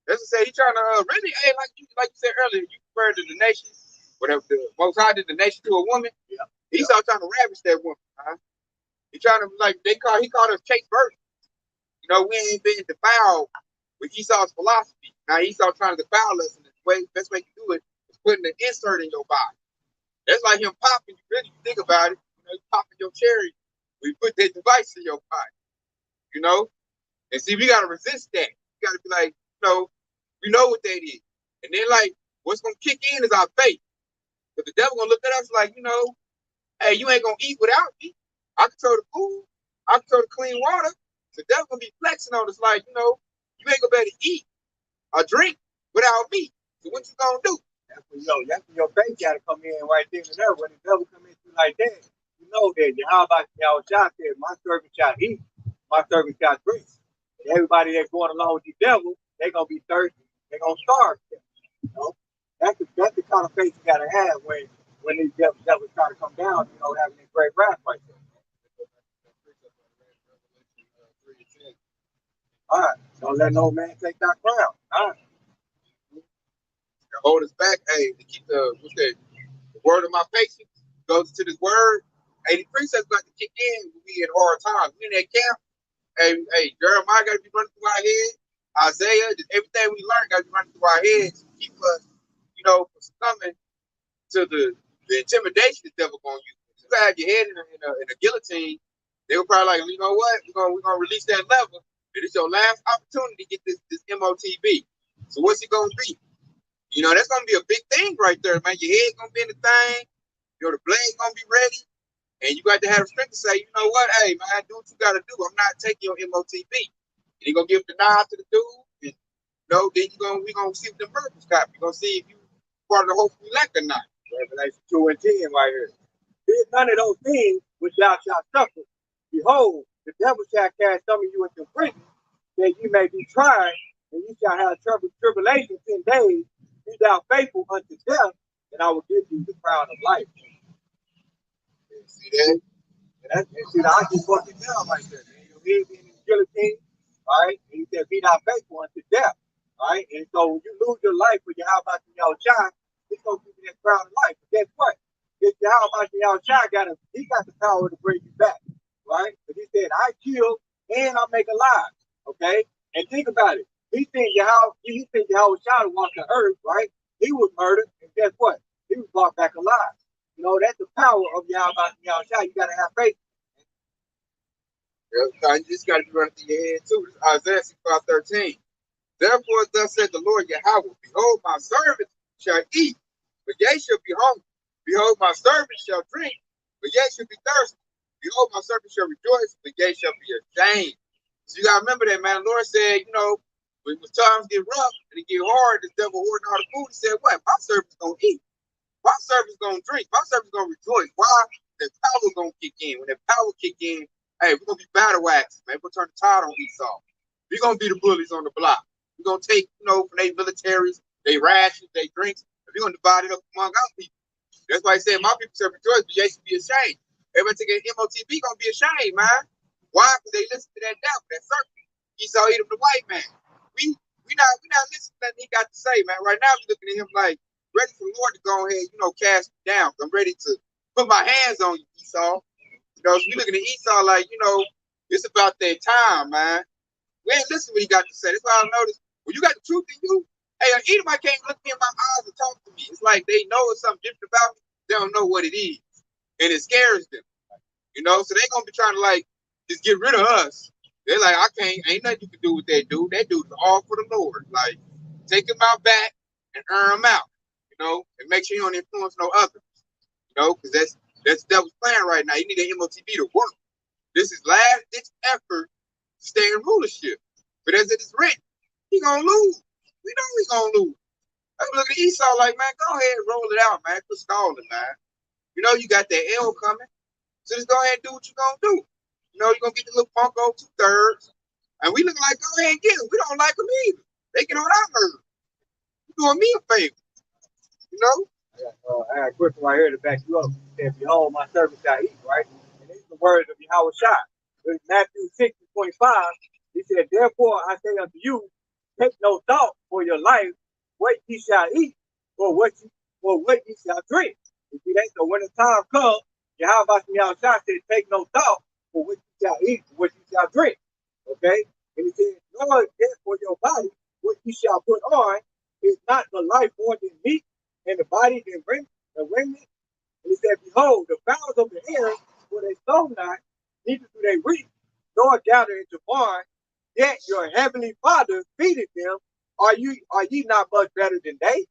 that's to say he trying to really, hey, like you said earlier, you referred to the nation, whatever the Most High did the nation to a woman. Yeah. Esau trying to ravish that woman. He trying to he called us Chase Virgin. You know, we ain't been defiled with Esau's philosophy. Now Esau trying to defile us, and the best way to do it is putting an insert in your body. That's like him popping. You really think about it. You know, you popping your cherry. We put that device in your body. You know, and see, we gotta resist that. We gotta be like, you know, we know what that is, and then like, what's gonna kick in is our faith. But the devil gonna look at us like, you know, hey, you ain't gonna eat without me. I control the food. I control the clean water. The devil gonna be flexing on us like, you know, you ain't gonna be able to eat or drink without me. So what you gonna do? That's when your faith gotta come in right then and there. When the devil come in like that, you know that how about y'all shot said, my servant shall eat, my servant shall drink. And everybody that's going along with the devil, they gonna be thirsty, they gonna starve. You know? That's the kind of faith you gotta have when these devils try to come down, you know, having this great wrath right there. All right, don't let no man take that crown. All right. Hold us back, hey, to keep the word of my patience goes to this word. Hey, the precepts got to kick in when we in hard times. We in that camp. Hey, Jeremiah got to be running through our head. Isaiah, just everything we learned got to be running through our heads to keep us, you know, from succumbing to the intimidation the devil gonna use. If you have your head in a guillotine, they were probably like, you know what, we're gonna release that lever. It's your last opportunity to get this MOTB. So what's it gonna be? You know, that's gonna be a big thing right there, man. Your head gonna be in the thing, you know, the blade gonna be ready, and you got to have the strength to say, you know what, hey man, do what you gotta do. I'm not taking your MOTB. And you're gonna give the nod to the dude, and you know, then we gonna see what the miracles got. You're gonna see if you part of the hope elect or not. Revelation 2 and 10 right here. Did none of those things which thou shalt suffer. Behold, the devil shall cast some of you into prison, that you may be tried, and you shall have tribulation 10 days. Be thou faithful unto death, and I will give you the crown of life. See that? And see, I just broke it down right there, man. Your head being in the guillotine, all right? And he said, be thou faithful unto death, all right? And so when you lose your life for your how about your child, he's going to give you that crown of life. But guess what? If your how about your child he got the power to bring you back, right? But he said, I kill and I make alive, okay? And think about it. He think Yahweh child walked the earth, right? He was murdered, and guess what? He was brought back alive. You know, that's the power of Yahweh. You got to have faith. Yeah, you just got to be running through your head too. Isaiah 65:13. Therefore, thus said the Lord Yahweh, behold, my servants shall eat, but ye shall be hungry. Behold, my servants shall drink, but ye shall be thirsty. Behold, my servants shall rejoice, but ye shall be ashamed. So you got to remember that, man. The Lord said, you know, when times get rough and it get hard, the devil hoarding all the food. He said, what? My servants going to eat. My servants going to drink. My servants going to rejoice. Why? The power going to kick in. When that power kick in, hey, we're going to be battle axes, man. We're going to turn the tide on Esau. We're going to be the bullies on the block. We're going to take, you know, from their militaries, their rations, their drinks, and we're going to divide it up among our people. That's why he said, my people shall rejoice, but they should be ashamed. Everybody taking MOTB going to be ashamed, man. Why? Because they listen to that devil, that serpent. Esau eat him the white man. We not listening to nothing he got to say, man. Right now, we're looking at him like, ready for the Lord to go ahead, you know, cast me down. I'm ready to put my hands on you, Esau. You know, so we looking at Esau like, you know, it's about that time, man. We ain't listen to what he got to say. That's why I noticed when you got the truth in you, hey, an Edomite can't look me in my eyes and talk to me. It's like they know it's something different about me. They don't know what it is. And it scares them. You know, so they're gonna be trying to like just get rid of us. They're like, ain't nothing you can do with that dude. That dude's all for the Lord. Like, take him out back and earn him out. You know, and make sure you don't influence no others. You know, because that's devil's plan right now. You need an MOTB to work. This is last ditch effort to stay in rulership. But as it is written, he gonna lose. We know he gonna lose. I'm looking at Esau like, man, go ahead and roll it out, man. Quit stalling, man. You know you got that L coming. So just go ahead and do what you're gonna do. You know, you're gonna get the little Funko 2/3, and we look like, go ahead and get them. We don't like them either. They get on our nerves. You doing me a favor, you know? I got a question right here to back you up. It said, behold, my servant shall eat, right? And these are the words of Yahweh Shai. In Matthew 6:25, he said, therefore I say unto you, take no thought for your life, what ye shall eat, or what ye shall drink. You see that? So when the time comes, Yahweh Shai said, take no thought for what you shall eat, what you shall drink. Okay? And he said, nor yet for your body, what you shall put on, is not the life more than meat, and the body than raiment. And he said, behold, the fowls of the air, for they sow not, neither do they reap, nor gather into barn, yet your heavenly Father feedeth them. Are ye not much better than they?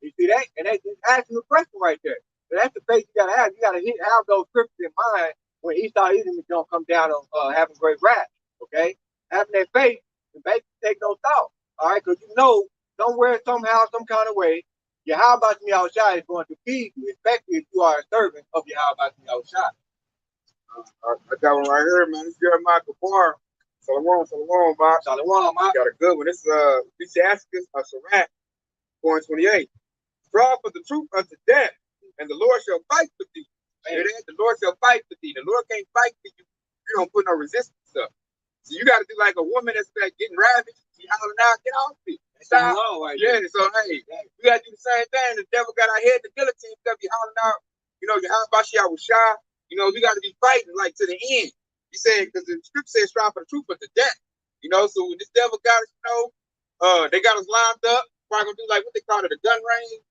You see that? And that's just asking a question right there. So that's the faith you gotta have. You gotta have those scriptures in mind when Esau Edom is gonna come down on having great wrath. Okay? Having that faith and basically take no thought. All right, because you know somewhere, somehow, some kind of way, Yahweh Shai is going to feed you, especially if you are a servant of Yahweh Shai. I got one right here, man. This is Jeremiah Kabar. Shalom, man. Shalom, man. Got a good one. This is Ecclesiastes of Sirach, 4:28. Strive for the truth unto death, and the Lord shall fight for thee. The Lord shall fight for thee. The Lord can't fight for you. You don't put no resistance up. So you got to do like a woman that's like getting ravaged. She hollering out, get off me. Stop. Right, yeah, so hey, we got to do the same thing. The devil got our head in the guillotine. Stuff be hollering out. You know, Yahweh was shy. You know, we got to be fighting like to the end. He said, because the scripture says, strive for the truth unto death. You know, so when this devil got us, you know, they got us lined up. Probably gonna do like what they call it, a gun range.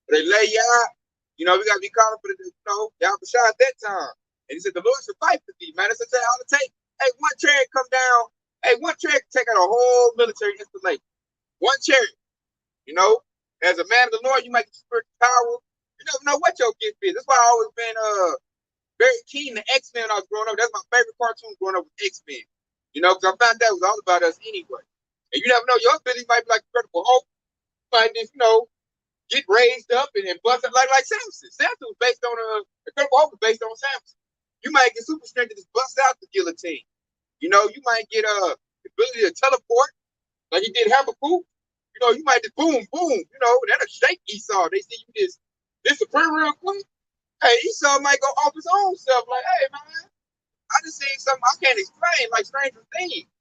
They lay you out. You know, we got to be calling for the, you know, Yahweh Shai at that time. And he said, the Lord should fight for thee, man. That's what all it take. Hey, one chariot come down. Hey, one chariot can take out a whole military installation. One chariot. You know, as a man of the Lord, you might get spiritual power. You never know what your gift is. That's why I always been very keen to X-Men when I was growing up. That's my favorite cartoon growing up with X-Men. You know, because I found that was all about us anyway. And you never know, your ability might be like Incredible Hulk. You might just, you know, get raised up and bust up like Samson. Samson was based on Incredible Hulk was based on Samson. You might get super strength to just bust out the guillotine. You know, you might get the ability to teleport like he did Habakkuk. You know, you might just boom, boom. You know, that'll shake Esau. They see you just disappear real quick. Hey, Esau might go off his own self. Like, hey, man, I just seen something I can't explain, like Stranger Things.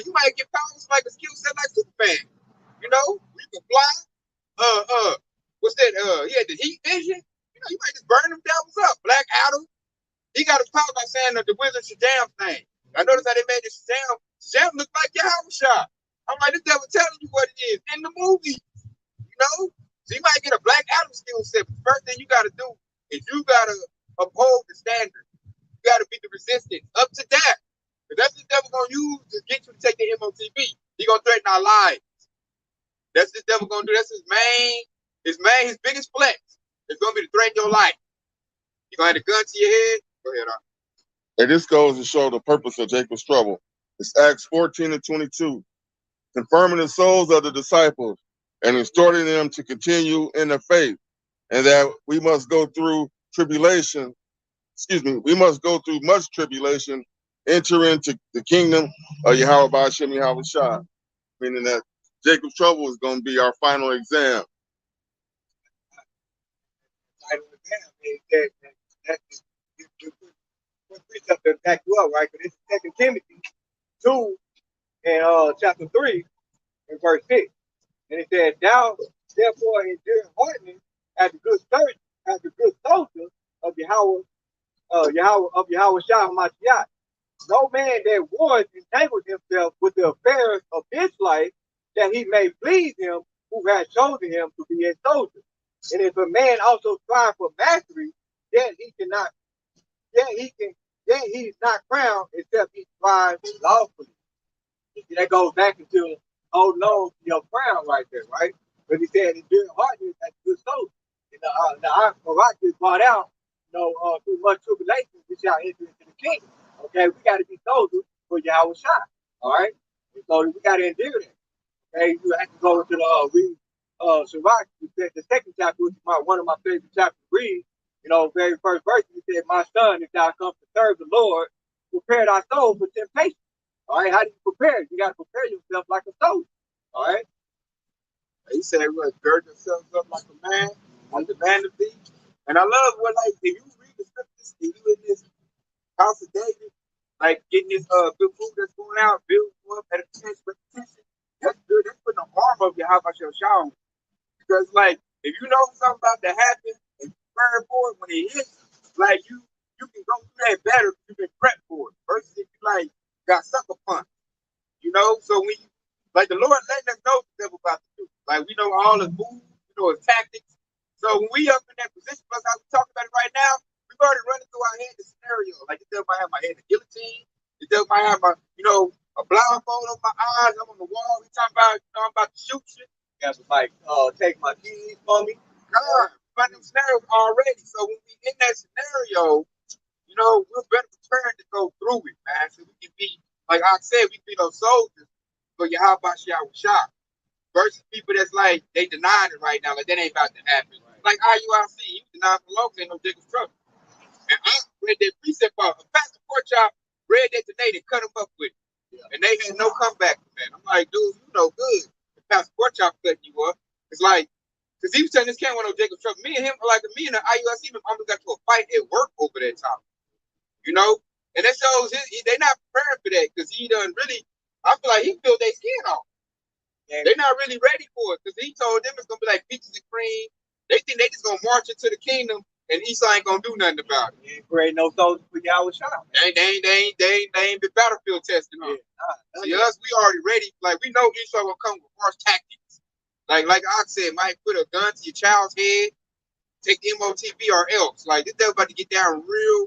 You might get powers like a skill set like Superman. You know, you can fly. What's that? He had the heat vision. You know, you might just burn them devils up. Black Adam. He got his power by saying the Wizard Shazam thing. I noticed how they made this Shazam. Shazam looked like Yahweh Shai. I'm like, this devil telling you what it is in the movie. You know? So you might get a Black Adam skill set. But the first thing you got to do is you got to uphold the standard. You got to beat the resistance up to that. Because that's what the devil going to use to get you to take the MOTB. He going to threaten our lives. That's what the devil going to do. That's his biggest flex. It's going to be to threaten your life. You going to have a gun to your head? Go ahead, Ar. And this goes to show the purpose of Jacob's trouble. It's Acts 14:22, confirming the souls of the disciples and exhorting them to continue in the faith, and that we must go through tribulation. We must go through much tribulation, enter into the kingdom of Yahweh Ba'ashem Yahweh Shai, meaning that Jacob's trouble is going to be our final exam. Precept to back you up, right? Because it's 2 Timothy 2 and chapter 3 and verse 6. And it said, thou therefore endure hardness as a good soldier, of Yahweh Shai Hamashiach. No man that wars entangles himself with the affairs of this life, that he may please him who has chosen him to be a soldier. And if a man also strive for mastery, then he's not crowned except he strives lawfully. That goes back into holding on to your crown right there, right? But he said, enduring hardness as a good soldier. And our Barak is brought out, through much tribulation, we shall enter into the kingdom. Okay, we got to be soldiers for Yahweh Shai. All right, and so we got to endure that. Okay, you have to go into the read Sirach, the second chapter, which is one of my favorite chapters to read. You know, very first verse, he said, my son, if thou come to serve the Lord, prepared our soul for temptation. All right, how do you prepare? You got to prepare yourself like a soldier. All right. He said, "Well, gird yourselves up like a man, like the man of thee." And I love what, like, if you read the scriptures, if you in this house of David, like getting this good food that's going out, building up at a repetition, that's good. That's putting the arm of your how about your shower. Because, like, if you know something about to happen and you prepare for it when it hits, like, you can go through that better if you've been prepped for it. Versus if you, like, got sucker punched, you know? So when you, like, the Lord letting us know what the devil about to do. Like, we know all his moves, we know his tactics. So when we up in that position, plus how we talk about it right now, we've already running through our head the scenario. Like, the devil might have my head in the guillotine. The devil might have my, a blindfold over my eyes. I'm on the wall. We talking about, I'm about to shoot you. Guys was like, take my keys from me. God, but them scenarios already. So when we in that scenario, we're better prepared to go through it, man. So we can be, like I said, we can be those soldiers for Yahweh Shah versus people that's like, they denying it right now. Like, that ain't about to happen. Right. Like IUIC, you deny for long, ain't no Jacob's trouble. And I read that precept out. A pastor Porkchop read that today to cut him up with it. Yeah. And they had no comeback from that. I'm like, dude, you know good. If Pastor Porkchop cutting you up, it's like, because he was telling this can't want no Jacob's trouble. Me and him, like me and the IUIC, almost got to a fight at work over that time. And that shows they not preparing for that because he done really, I feel like he peeled their skin off. Yeah. They're not really ready for it because he told them it's going to be like peaches and cream. They think they just going to march into the kingdom and Esau ain't going to do nothing about it. He ain't create no soldiers for Yahweh Shah. They ain't been battlefield testing on. See, us, we already ready. Like, we know Esau will come with harsh tactics. Like I said, might put a gun to your child's head, take the MOTB or else. Like, this devil about to get down real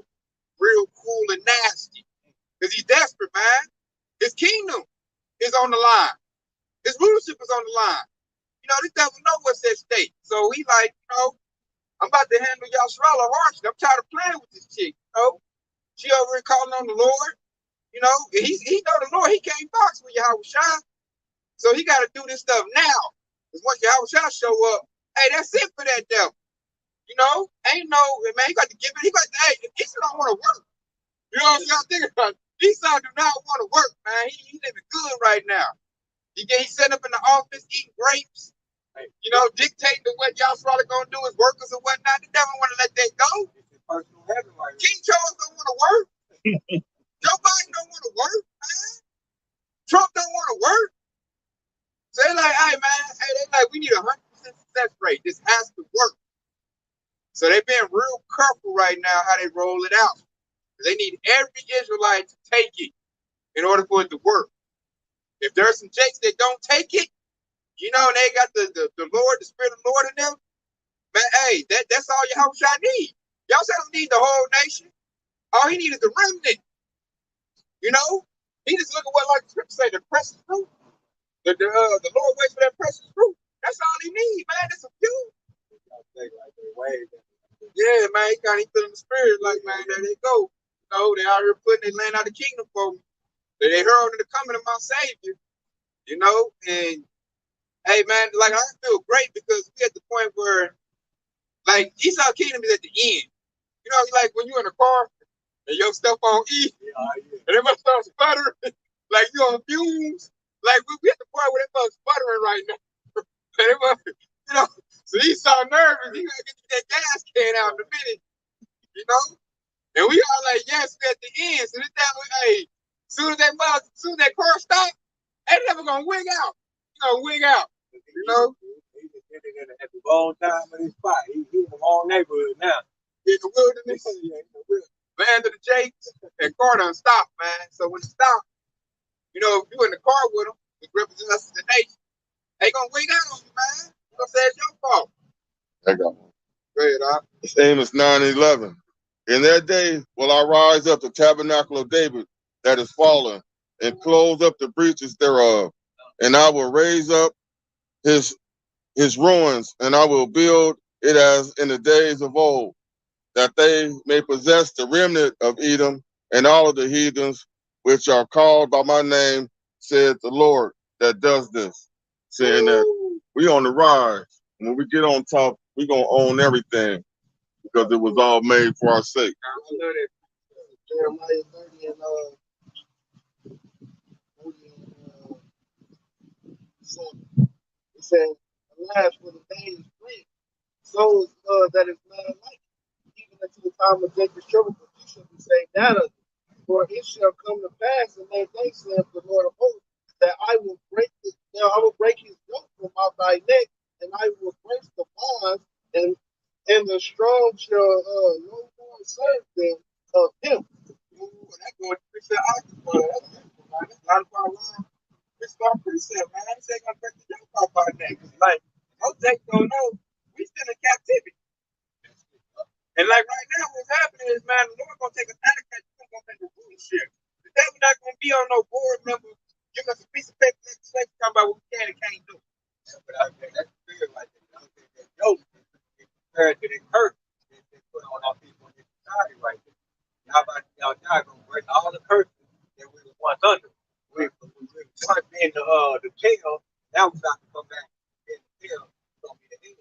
cool and nasty. Because he's desperate, man. His kingdom is on the line. His rulership is on the line. This devil know what's at stake. So he like, I'm about to handle Yashara harshly. I'm tired of playing with this chick, She over here calling on the Lord. He know the Lord. He can't box with Yahweh Shah. So he got to do this stuff now. Because once Yahweh Shah show up, hey, that's it for that devil. Ain't no, man, he got to give it. He got to, hey, Esau don't want to work. You know what y'all thinking about? Esau do not want to work, man. He living good right now. He's sitting up in the office eating grapes, dictating to what y'all probably gonna do as workers and whatnot. The devil want to let that go. King Charles don't want to work. Joe Biden don't want to work, man. Trump don't want to work. So they like, hey, man, they like, we need 100% success rate. This has to work. So they're being real careful right now how they roll it out. They need every Israelite to take it in order for it to work. If there's some jakes that don't take it, and they got the Lord, the Spirit of the Lord in them, man, hey, that's all Yahweh need. Yahweh don't need the whole nation. All he needs is the remnant. He just look at what, like the scripture say, the precious fruit. The Lord waits for that precious fruit. That's all he needs, man. That's a few. Yeah, man, he kind of feeling the spirit, like, man, there they go. They out here putting their land out of the kingdom for me. They heralded the coming of my Savior, and hey, man, like, I feel great because we at the point where, like, Esau Kingdom is at the end. Like when you're in a car and your stuff on E, and it must start sputtering, like you on fumes. Like, we at the point where they must sputtering right now. And it must, so Esau nervous. He gotta get that gas can out in a minute, And we all like, yes, we're at the end. So this time, hey, soon as that car stops, they never gonna wig out. Wig out. He did it at the wrong time in his spot. He in the wrong neighborhood now. In the wilderness, land of the Jakes, and car done stop, man. So when it stops, if you in the car with them, it represents us as a nation. They gonna wig out on you, man. You gonna say it's your fault. I got one. Go ahead, Doc. Amos 9:11. In that day will I rise up the tabernacle of David that is fallen, and close up the breaches thereof, and I will raise up his ruins, and I will build it as in the days of old, that they may possess the remnant of Edom and all of the heathens which are called by my name, said the Lord that does this. Saying that we on the rise. When we get on top, we gonna own everything because it was all made for our sake. I love that. Jeremiah 30 and 7. It says, alas, for the day is great, so is that is not like even unto the time of Jacob's trouble, but you shall be saved out of it. For it shall come to pass in that day, saith the Lord of hosts, that I will break his now I will break his yoke from off thy neck, and I will break the bonds, and the strong shall no more serve them of him. Ooh, that's going to percent occupy. That's beautiful, man. That's not about line. It's about percent, man. I'm saying gonna break the yoke off our neck. It's like, most Jake don't know, we still in captivity. And like right now, what's happening is, man, the Lord gonna take us out of captivity. He's gonna take the rulership. The devil not gonna be on no board member. Give us a piece of paper legislation talking about what we can and can't do. Yeah, but I think that's fair, like that. I don't think that yoke is compared to the curse that they put on our people in this society right there. How about y'all gonna break all the curses that we was once under? We once being the tail, now we got to come back and being the tail. It's gonna be the head.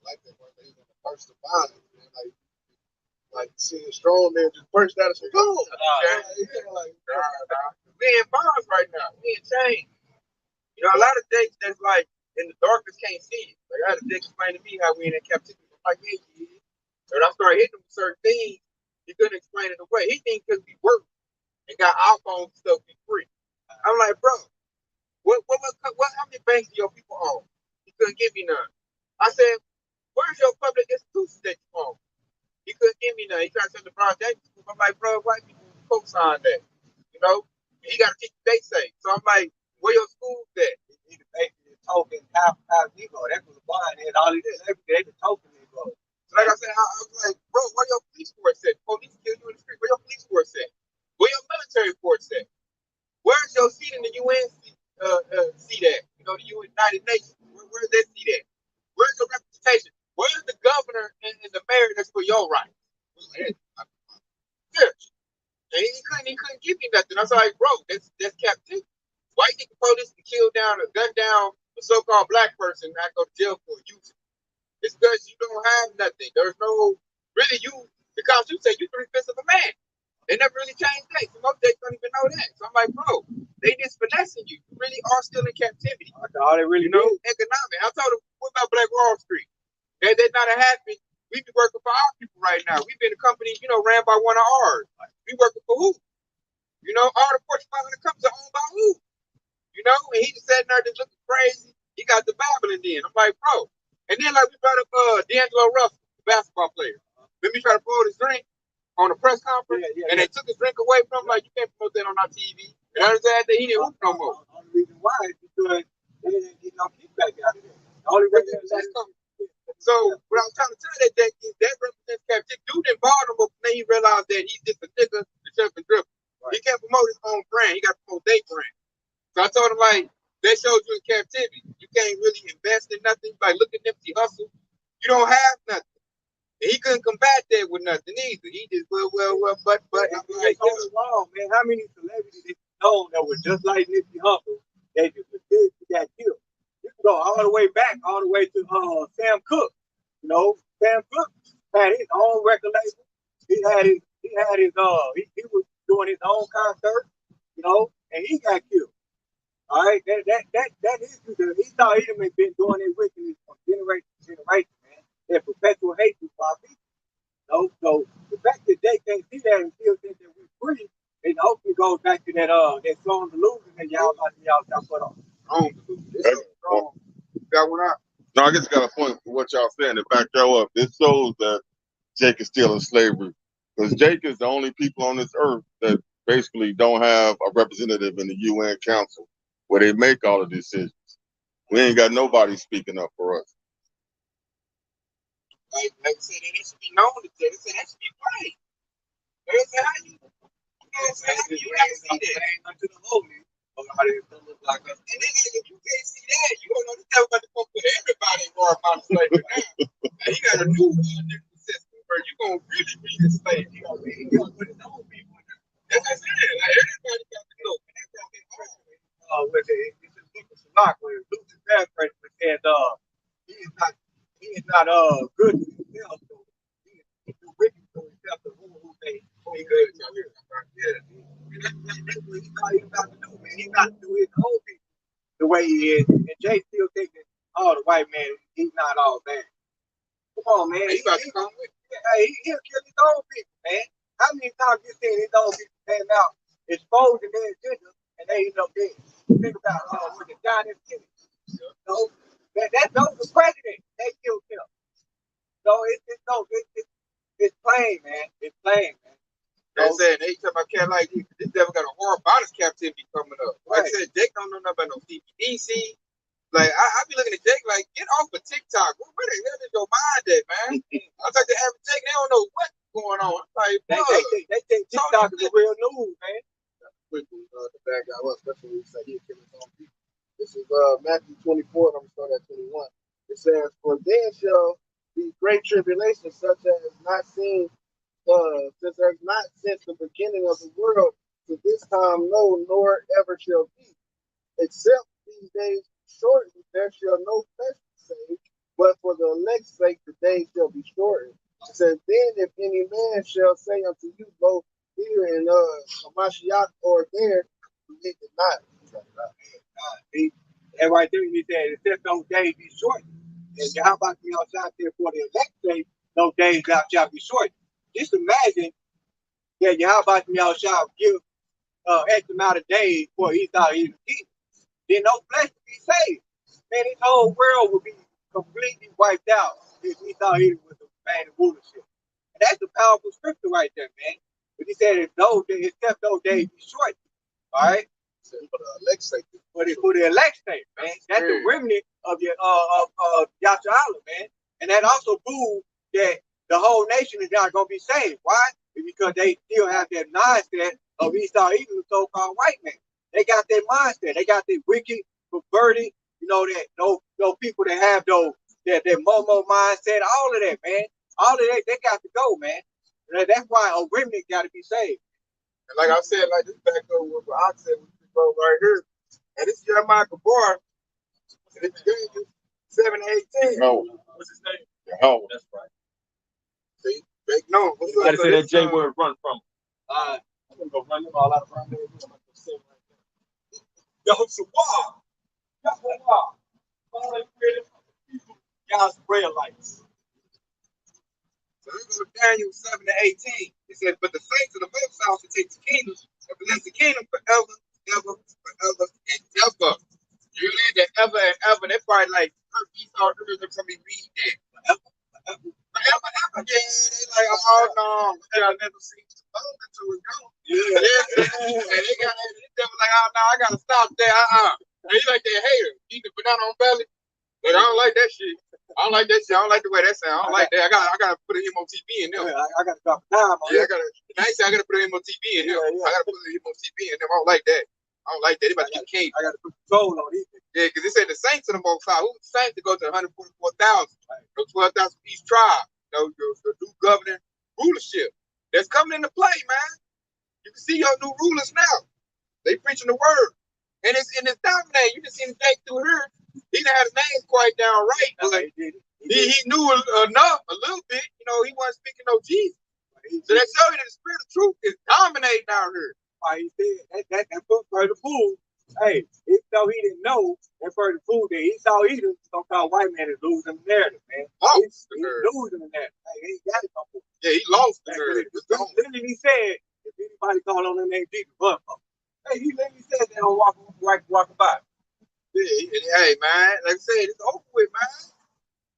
Like that one, they gonna burst the bond. Like seeing strong man just burst out of some boom. We in bonds right now. We in chains. You know, a lot of things that's like in the darkness can't see it. Like I had a dick explain to me how we in captivity. I'm like, yeah, yeah. So when I started hitting him with certain things, he couldn't explain it away. He think because we work and got iPhones and stuff, be free. I'm like, bro, how many banks do your people own? He couldn't give me none. I said, where's your public institutions that you own? He couldn't give me none. He tried to send the project. I'm like, bro, white people co-sign that. You know? And he got to keep they say. So I'm like, where your schools at? He basically token half Negro. That was a blind head. All he did, they the token Negro. So like I said, I was like, bro, where your police force at? Police kill you in the street. Where your police force at? Where your military force at? Where's your seat in the UN seat at? You know, the United Nations. Where's that seat at? Where's your representation? Where's the governor and the mayor that's for your rights? Yeah. And he couldn't give me nothing. I was like, bro, that's captivity. Why you think the police can kill down or gun down a so-called black person and not go to jail for using? It's because you don't have nothing. There's no really the Constitution say you 3/5 of a man. They never really changed that. So most states don't even know that. So I'm like, bro, they just finessing you. You really are still in captivity. All they really know, economic. I told them, what about Black Wall Street? That not happened. We be working for our people right now. We've been a company, ran by one of ours. We working for who? All the Fortune 500 companies are owned by who? And he just sat there just looking crazy. He got the babbling then. I'm like, bro. And then like we brought up D'Angelo Russell, the basketball player. Let me try to promote his drink on a press conference, and they took his drink away from him. Like, you can't promote that on our TV. And I understand that he didn't hoop no more. The only reason why is because they didn't get no kickback out of it. The only reason that's coming. So what I'm trying to tell that is that represents captivity. Dude didn't bother him, but then he realized that he's just a nigga to jump and dribble. Right. He can't promote his own brand. He got to promote their brand. So I told him, like, that shows you in captivity. You can't really invest in nothing. Like, look at Nipsey Hussle. You don't have nothing. And he couldn't combat that with nothing either. He just, but. I'm like, wrong, man. How many celebrities did you know that were just like Nipsey Hussle? They just got killed. You can go all the way back, all the way to Sam Cooke. Sam Cooke had his own record label. He was doing his own concert, and he got killed. All right, that is he thought he'd have been doing it wickedness from generation to generation, man. That perpetual hatred for our people. So the fact that they can't see that and still think that we're free, it hopefully goes back to that strong delusion that y'all put on. Strong delusion. Got one out. No, I guess I got a point for what y'all saying to back y'all up. It shows that Jake is still in slavery. Because Jake is the only people on this earth that basically don't have a representative in the UN Council where they make all the decisions. We ain't got nobody speaking up for us. Like I said, it should be known to them. They should be played. They say, how you can't see that unto the holy. Like us. And then if you can't see that, you don't know the devil about to come put everybody in more about slavery now. Now you got a new system where you're gonna really be enslaved. You gotta put his own people in there. That's what I'm saying. Like, everybody got to go. And that's how they are. With it's a book of Salak where Luther Bradford said he is not good to himself, so he is wicked to himself to whom they He good. Yeah. That's what he thought he was about to do, man. He about to do his own people the way he is. And Jay still thinking, oh, the white man, he's not all bad. Come on, man. He'll kill his own people, man. How many times you seen his own people stand out, exposing their agenda, and they end up dead? Think about with the John F. Kennedy. So that was the president. They killed him. So it's plain, man. It's plain, man. They said they talk about cat like this devil got a horror about his captivity coming up. Like I said, Jake don't know nothing about no CPDC. Like I be looking at Jake like, get off of TikTok. Where the hell is your mind at, man? I talk to average Jake, they don't know what's going on. Like, they think TikTok is the real news, man. Quickly, the bad guy was, especially when he said he'd kill his own people. This is Matthew 24, and I'm going to start at 21. It says, for then shall be great tribulation, such as not seen since there's not since the beginning of the world to this time, no, nor ever shall be. Except these days shortened, there shall no flesh be saved, but for the elect's sake the days shall be shortened. It says, then if any man shall say unto you, both here and Hamashiach or there, believe it not. And right there, he said, except those days be shortened. And how about you outside there for the elect's sake, those days shall be shortened. Just imagine that Yahweh shall give X amount of days for he thought he was king. Then no flesh would be saved. Man, his whole world would be completely wiped out if he thought he was a man of rulership. And that's a powerful scripture right there, man. But he said, except those days be short. All right? For the elect's sake. For the elect's sake, man. That's the remnant of your Yahshua, man. And that also proves that the whole nation is not going to be saved. Why? Because they still have that mindset of Esau, even the so-called white man. They got that mindset. They got that wicked, perverted, that those people that have that Momo mindset, all of that, man. All of that, they got to go, man. That's why a remnant got to be saved. And like I said, like this back up with what I said with this bro right here. And this Jeremiah Kabar, and it's 7 and 18. No. What's his name? Oh. That's right. See, Jake, no. You gotta say that J word run from. I'm gonna go run them all out of front there. Yo, Shabbat. Y'all Israelites. So we go to Daniel 7 to 18. It says, but the saints of the Most High shall take the kingdom and possess the kingdom forever, ever, forever, and ever. You read that ever and ever. That's probably like Esau earlier than somebody read that. Forever, ever. Yeah, they like, oh no, I'll never see the phone until it's gone. Yeah. And they got they were like, oh no, I gotta stop there. And he like that hater, eating the banana on belly. But I don't like that shit. I don't like that shit. I don't like the way that sound. I don't like that. I gotta put an MOTB in there. I gotta drop a dime on I gotta put an MOTB in there. I gotta put an MOTB in there. I don't like that. I don't like that. They about to get king. I gotta put control on these. Yeah, because it said the saints of the Most High. Who was the saints to go to 144,000? No 12,000 each tribe. No, the new governing rulership. That's coming into play, man. You can see your new rulers now. They preaching the word. And it's dominating. You can see the thing through here. He didn't have his name quite down right, but he knew enough, a little bit. He wasn't speaking no Jesus. So that shows you that the spirit of truth is dominating out here. He said that further fool. Hey, even though he didn't know that further fool that he saw either so-called white man is losing the narrative, man. He's losing the narrative. Hey, he ain't got it no more. Yeah, he lost the narrative. Literally, he said, if anybody call on the name Jesus, but hey, he literally said they don't walk by. Yeah, hey, man, like I said, it's over with, man.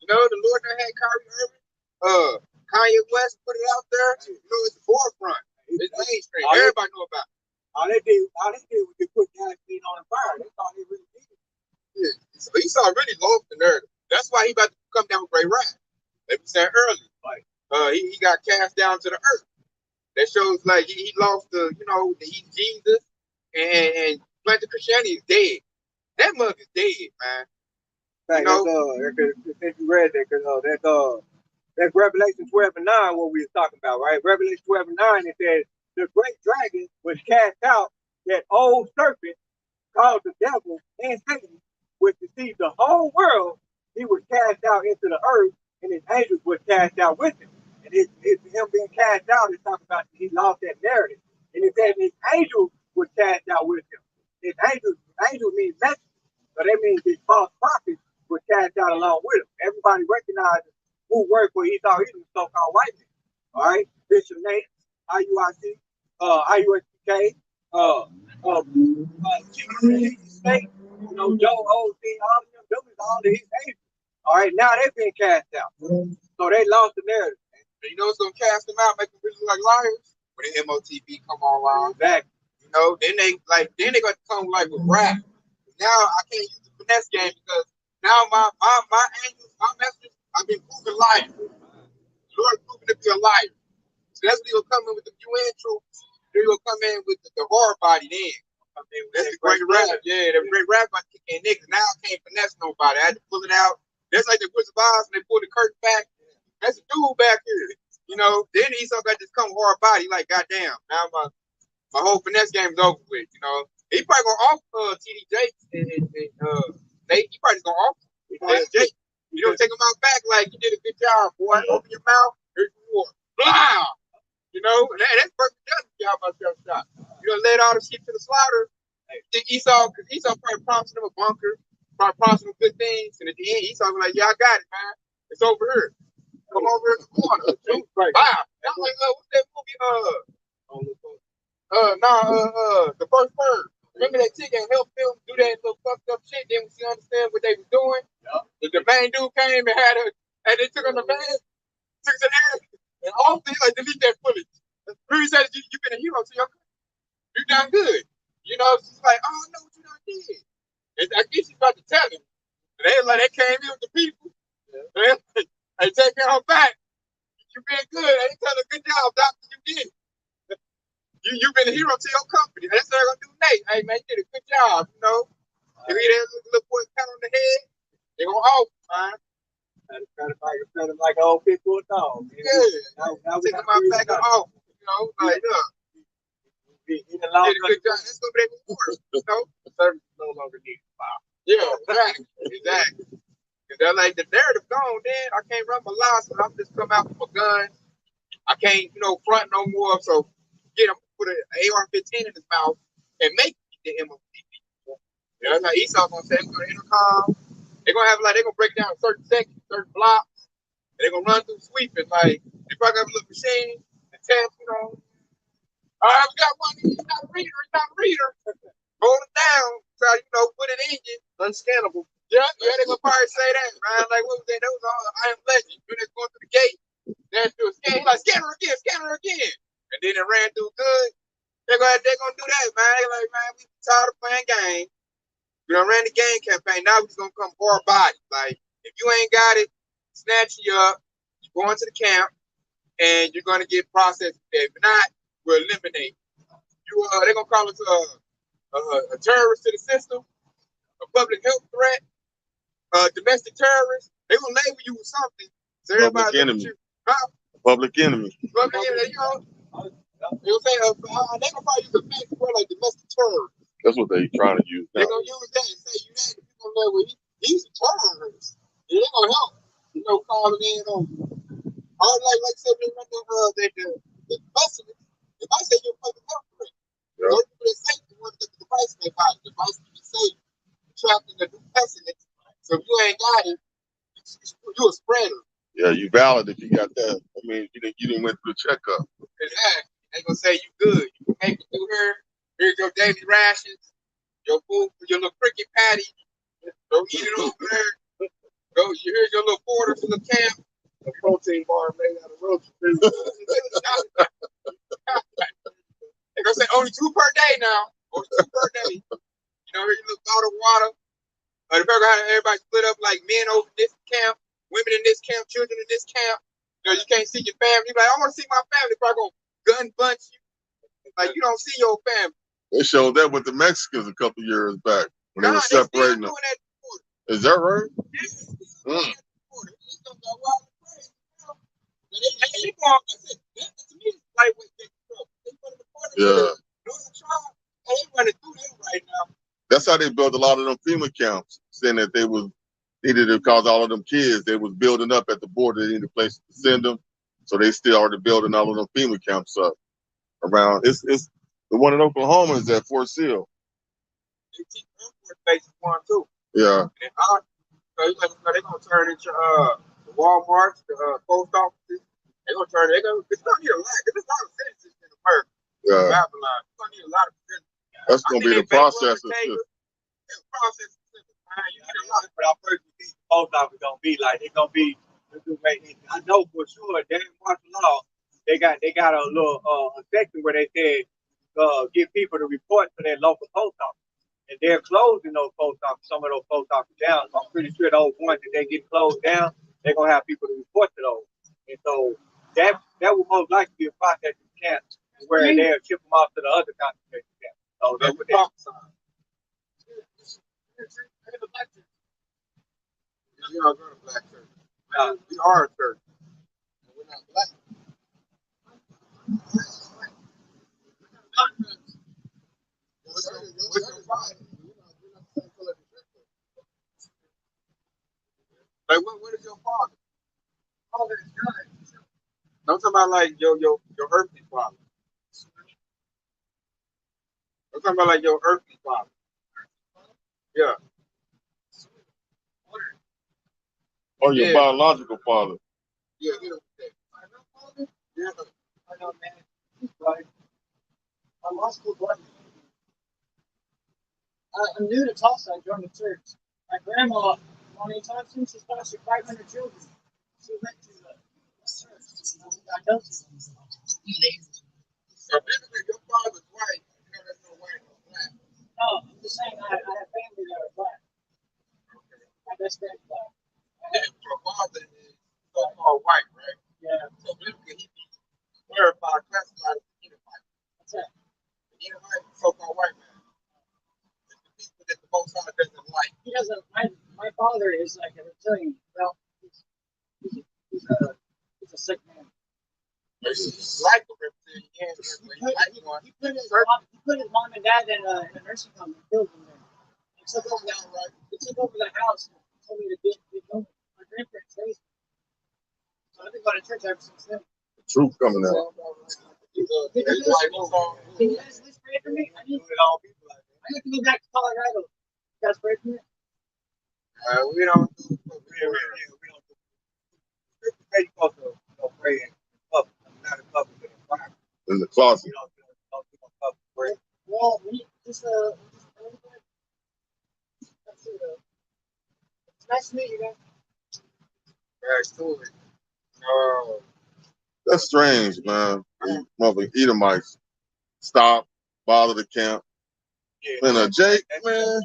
The Lord that had Kyrie Irving, Kanye West put it out there. It's the forefront. It's mainstream. Everybody know about it. All they did was they put gasoline on the fire. They thought they really did it. Yeah. So Esau really lost the narrative. That's why he about to come down with great wrath. Like we said earlier. He got cast down to the earth. That shows like he lost he's Jesus and planted Christianity is dead. That mug is dead, man. Since you read that, because that's Revelation 12 and 9, what we was talking about, right? Revelation 12 and 9, it says, the great dragon was cast out, that old serpent called the devil and Satan, which deceived the whole world. He was cast out into the earth, and his angels were cast out with him. And it's him being cast out. It's talking about he lost that narrative. And it said his angels were cast out with him. His angels means messengers. So that means his false prophets were cast out along with him. Everybody recognizes who worked for Esau, even the so-called white man. All right, Bishop Nate, IUIC, IUSPK, State, Joe Osteen, all of them is all of his angels. All right, now they've been cast out. So they lost the narrative. You know what's gonna cast them out, make them really like liars? When the MOTB come online. Exactly. Then they gonna come like with rap. Now I can't use the finesse game because now my angels, my messengers, I've been proven liars. The Lord proven to be a liar. So that's when he'll come in with the UN troops. Then he'll come in with the hard body then. That's the great rap. Yeah, the great rap about kicking niggas. Now I can't finesse nobody. I had to pull it out. That's like the Wizard of Oz and they pull the curtain back. That's a dude back here. Then Esau got this come hard body. Like, goddamn, now my whole finesse game is over with. He probably gonna off TD Jakes and Nate. He probably gonna off Jake. Take him out back like you did a good job, boy. Open your mouth. Here's your war. Blah. And that's perfect job by self shot. Led all the sheep to the slaughter. Esau, because Esau probably promised him a bunker, probably promised him good things, and at the end Esau was like, "Yeah, I got it, man. It's over here. Come over here in the corner." Wow. That was like, what's that movie? The First Bird. Remember that chick that helped them do that little fucked up shit? Then she understand what they was doing. Yeah. The main dude came and they took on the van, took it there, and all things like delete that footage. Really said you've been a hero to your country. You done good. She's like, oh, I know what you done did. And I guess she's about to tell him. And they came in with the people. Yeah. They take her back. You been good. They tell her, good job, doctor, you did it. You've been a hero to your company. That's what they're gonna do, Nate. Hey man, you did a good job, If he didn't look boy pat on the head, they gonna off, man. Trying to like an old pit bull dog. Yeah. Now take him out back off. Like he did a good job. That's gonna be their reward, The service is no longer needed. Wow. Yeah, exactly. They're like the narrative gone, then I can't run my life, so I'm just come out with a gun. I can't, front no more. So get him, put an AR-15 in his mouth and make the MOTB. That's how Esau's gonna say, we're gonna intercom. They're gonna have they're gonna break down certain sections, certain blocks, and they're gonna run through sweeping. Like they probably have a little machine and test, all right, we got one, he's not a reader. Hold it down, try put it in you. Unscannable. Yeah, they're gonna probably say that, man. Like what was that? That was all I Am Legend. When they're going through the gate, they had to do a scan. He's like, scan her again. And then it ran through good. They're gonna do that, man. They're like, man, we tired of playing games. We done ran the game campaign. Now we're just gonna come hard body. Like, if you ain't got it, snatch you up, you go into the camp, and you're gonna get processed today. If not, we'll eliminate you. They're gonna call us a terrorist to the system, a public health threat, domestic terrorist. They're gonna label you with something. So public enemy. Public enemy. Public enemy, they'll say they're gonna probably use a fancy word like domestic terrorist. That's what they're trying to use now. They're gonna use that and say you that people know well, he's a terrorist. Yeah, they're gonna help. Calling in on all like I said, they run the specialist. If I say you're a public health threat, those people that say you want to get the device in their body, the device can be safe. You're trapped in the new pestilence. So if you ain't got it, you're a spreader. Yeah, you valid if you got that. I mean, you didn't went through the checkup. Exactly. They gonna say you good. You can make it through here. Here's your daily rations, your food, your little cricket patty. Go eat it over there. Here's your little quarter for the camp. A protein bar made out of roach. They're gonna say only 2 per day now. Only 2 per day. Here's your little bottle of water. They're gonna have everybody split up like men over this camp, women in this camp, children in this camp. You can't see your family. You're like, I want to see my family. They're probably gonna gun bunch you. Like you don't see your family. They showed that with the Mexicans a couple years back when they were separating them. Is that right? Yeah. Yeah. That's how they built a lot of them FEMA camps, saying that they needed to cause all of them kids. They was building up at the border. They needed a place to send them. So they still already building all of them FEMA camps up around. It's the one in Oklahoma is at Fort Sill. They keep import bases one too. Yeah. And they're gonna turn into the Walmarts, the post offices. They're gonna turn. It's gonna need a lot. Cause it's not a citizen in America. Yeah. Babylon. It's gonna need a lot of citizens. That's gonna be the process of shit. Process. But our first post office gonna be like it's gonna be. I know for sure. Damn martial law. They got a little a section where they said get people to report to their local post office. And they're closing those post offices, some of those post offices down. So I'm pretty sure those ones that they get closed down, they're gonna have people to report to those. And so that will most likely be a processing camp where they'll ship them off to the other concentration camps. So that's what they're You're not going to black church. We are a church. We're not black. Like what is your father? Father is good. I'm talking about like your earthly father. I'm talking about like your earthly father. Yeah. Or your biological father. Yeah, you know that. Yeah. I know, man. He's right. My law school buddy. I'm new to Tulsa. I joined the church. My grandma, Bonnie Thompson, she's fostered 500 children. She went to the church. I know she's So basically, your father's white. You know, there's no white or black. no, I'm just saying I have family that are black. Okay. My best friend's black. And your father is so-called white, right? Yeah. So basically, he clarified, classified as an Edomite. What's that? An Edomite, so-called white man. It's the people that the Most High doesn't like. He doesn't. My father is like a reptilian. Well, he's a sick man. He's like a reptilian. He put his mom and dad in a nursing home and killed them there. He took over the house and told me to get home. My grandparents raised me. So I've been going to church ever since then. The truth coming out. Can you guys please pray for me? I need to go back to Colorado. You guys pray for me? We don't do We're supposed to pray in public, not in public, but in private. In the closet. We don't do no public prayer. Well, we just it's nice to meet you guys. absolutely. That's strange, man. Mother Edomites. Stop, bother the camp. Yeah, Man, Jake, man.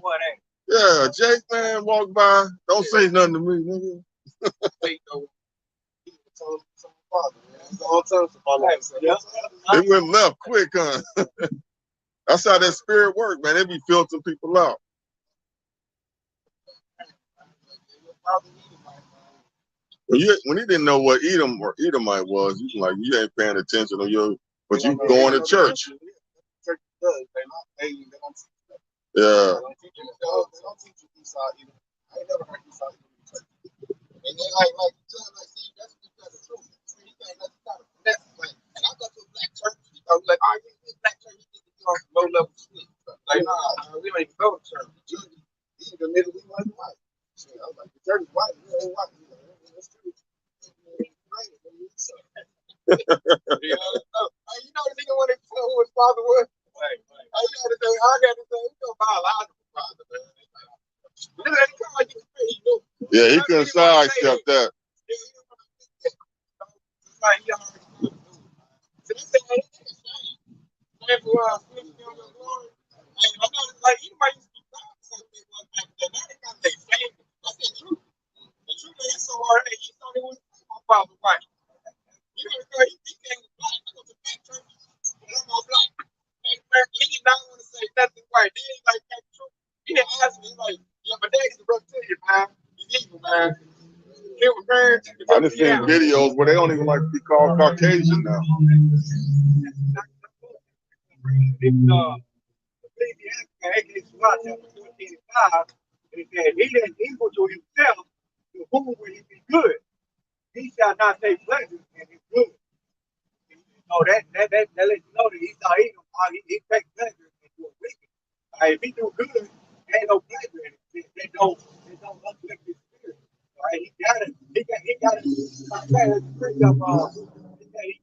Yeah, Jake, man, walk by. Don't say nothing to me, nigga. They went left quick, huh? That's how that spirit work, man. They be filtering people out. When he didn't know what Edom or Edomite was, you like you ain't paying attention to your, but you going to church. Yeah. And then like you tell him, like, see, that's because of truth. See, he think that's kind of finesse thing. And I go to a black church, you know, like, oh, you this black church, you need to be on some low level shit. Like, nah, we don't even go to church. He even admitted we wasn't white. So I was like, the church is white, we ain't white. You know, that's true. You know the nigga wanted to tell who his father was? Right. I got to say, he's your biological father, man. Yeah, he couldn't sidestep that. He didn't ask me, like, yeah, my daddy's a reptilian, man. He's evil, man. I just seen videos where they don't even like to be called Caucasian now. He said he didn't equal to himself to whom would he be good. he shall not take pleasure in his good. That lets you know that Esau Edom, he takes pleasure in doing wicked. If he do good, there ain't no pleasure in it. They don't uplift his spirit. He gotta, like that, it's pretty he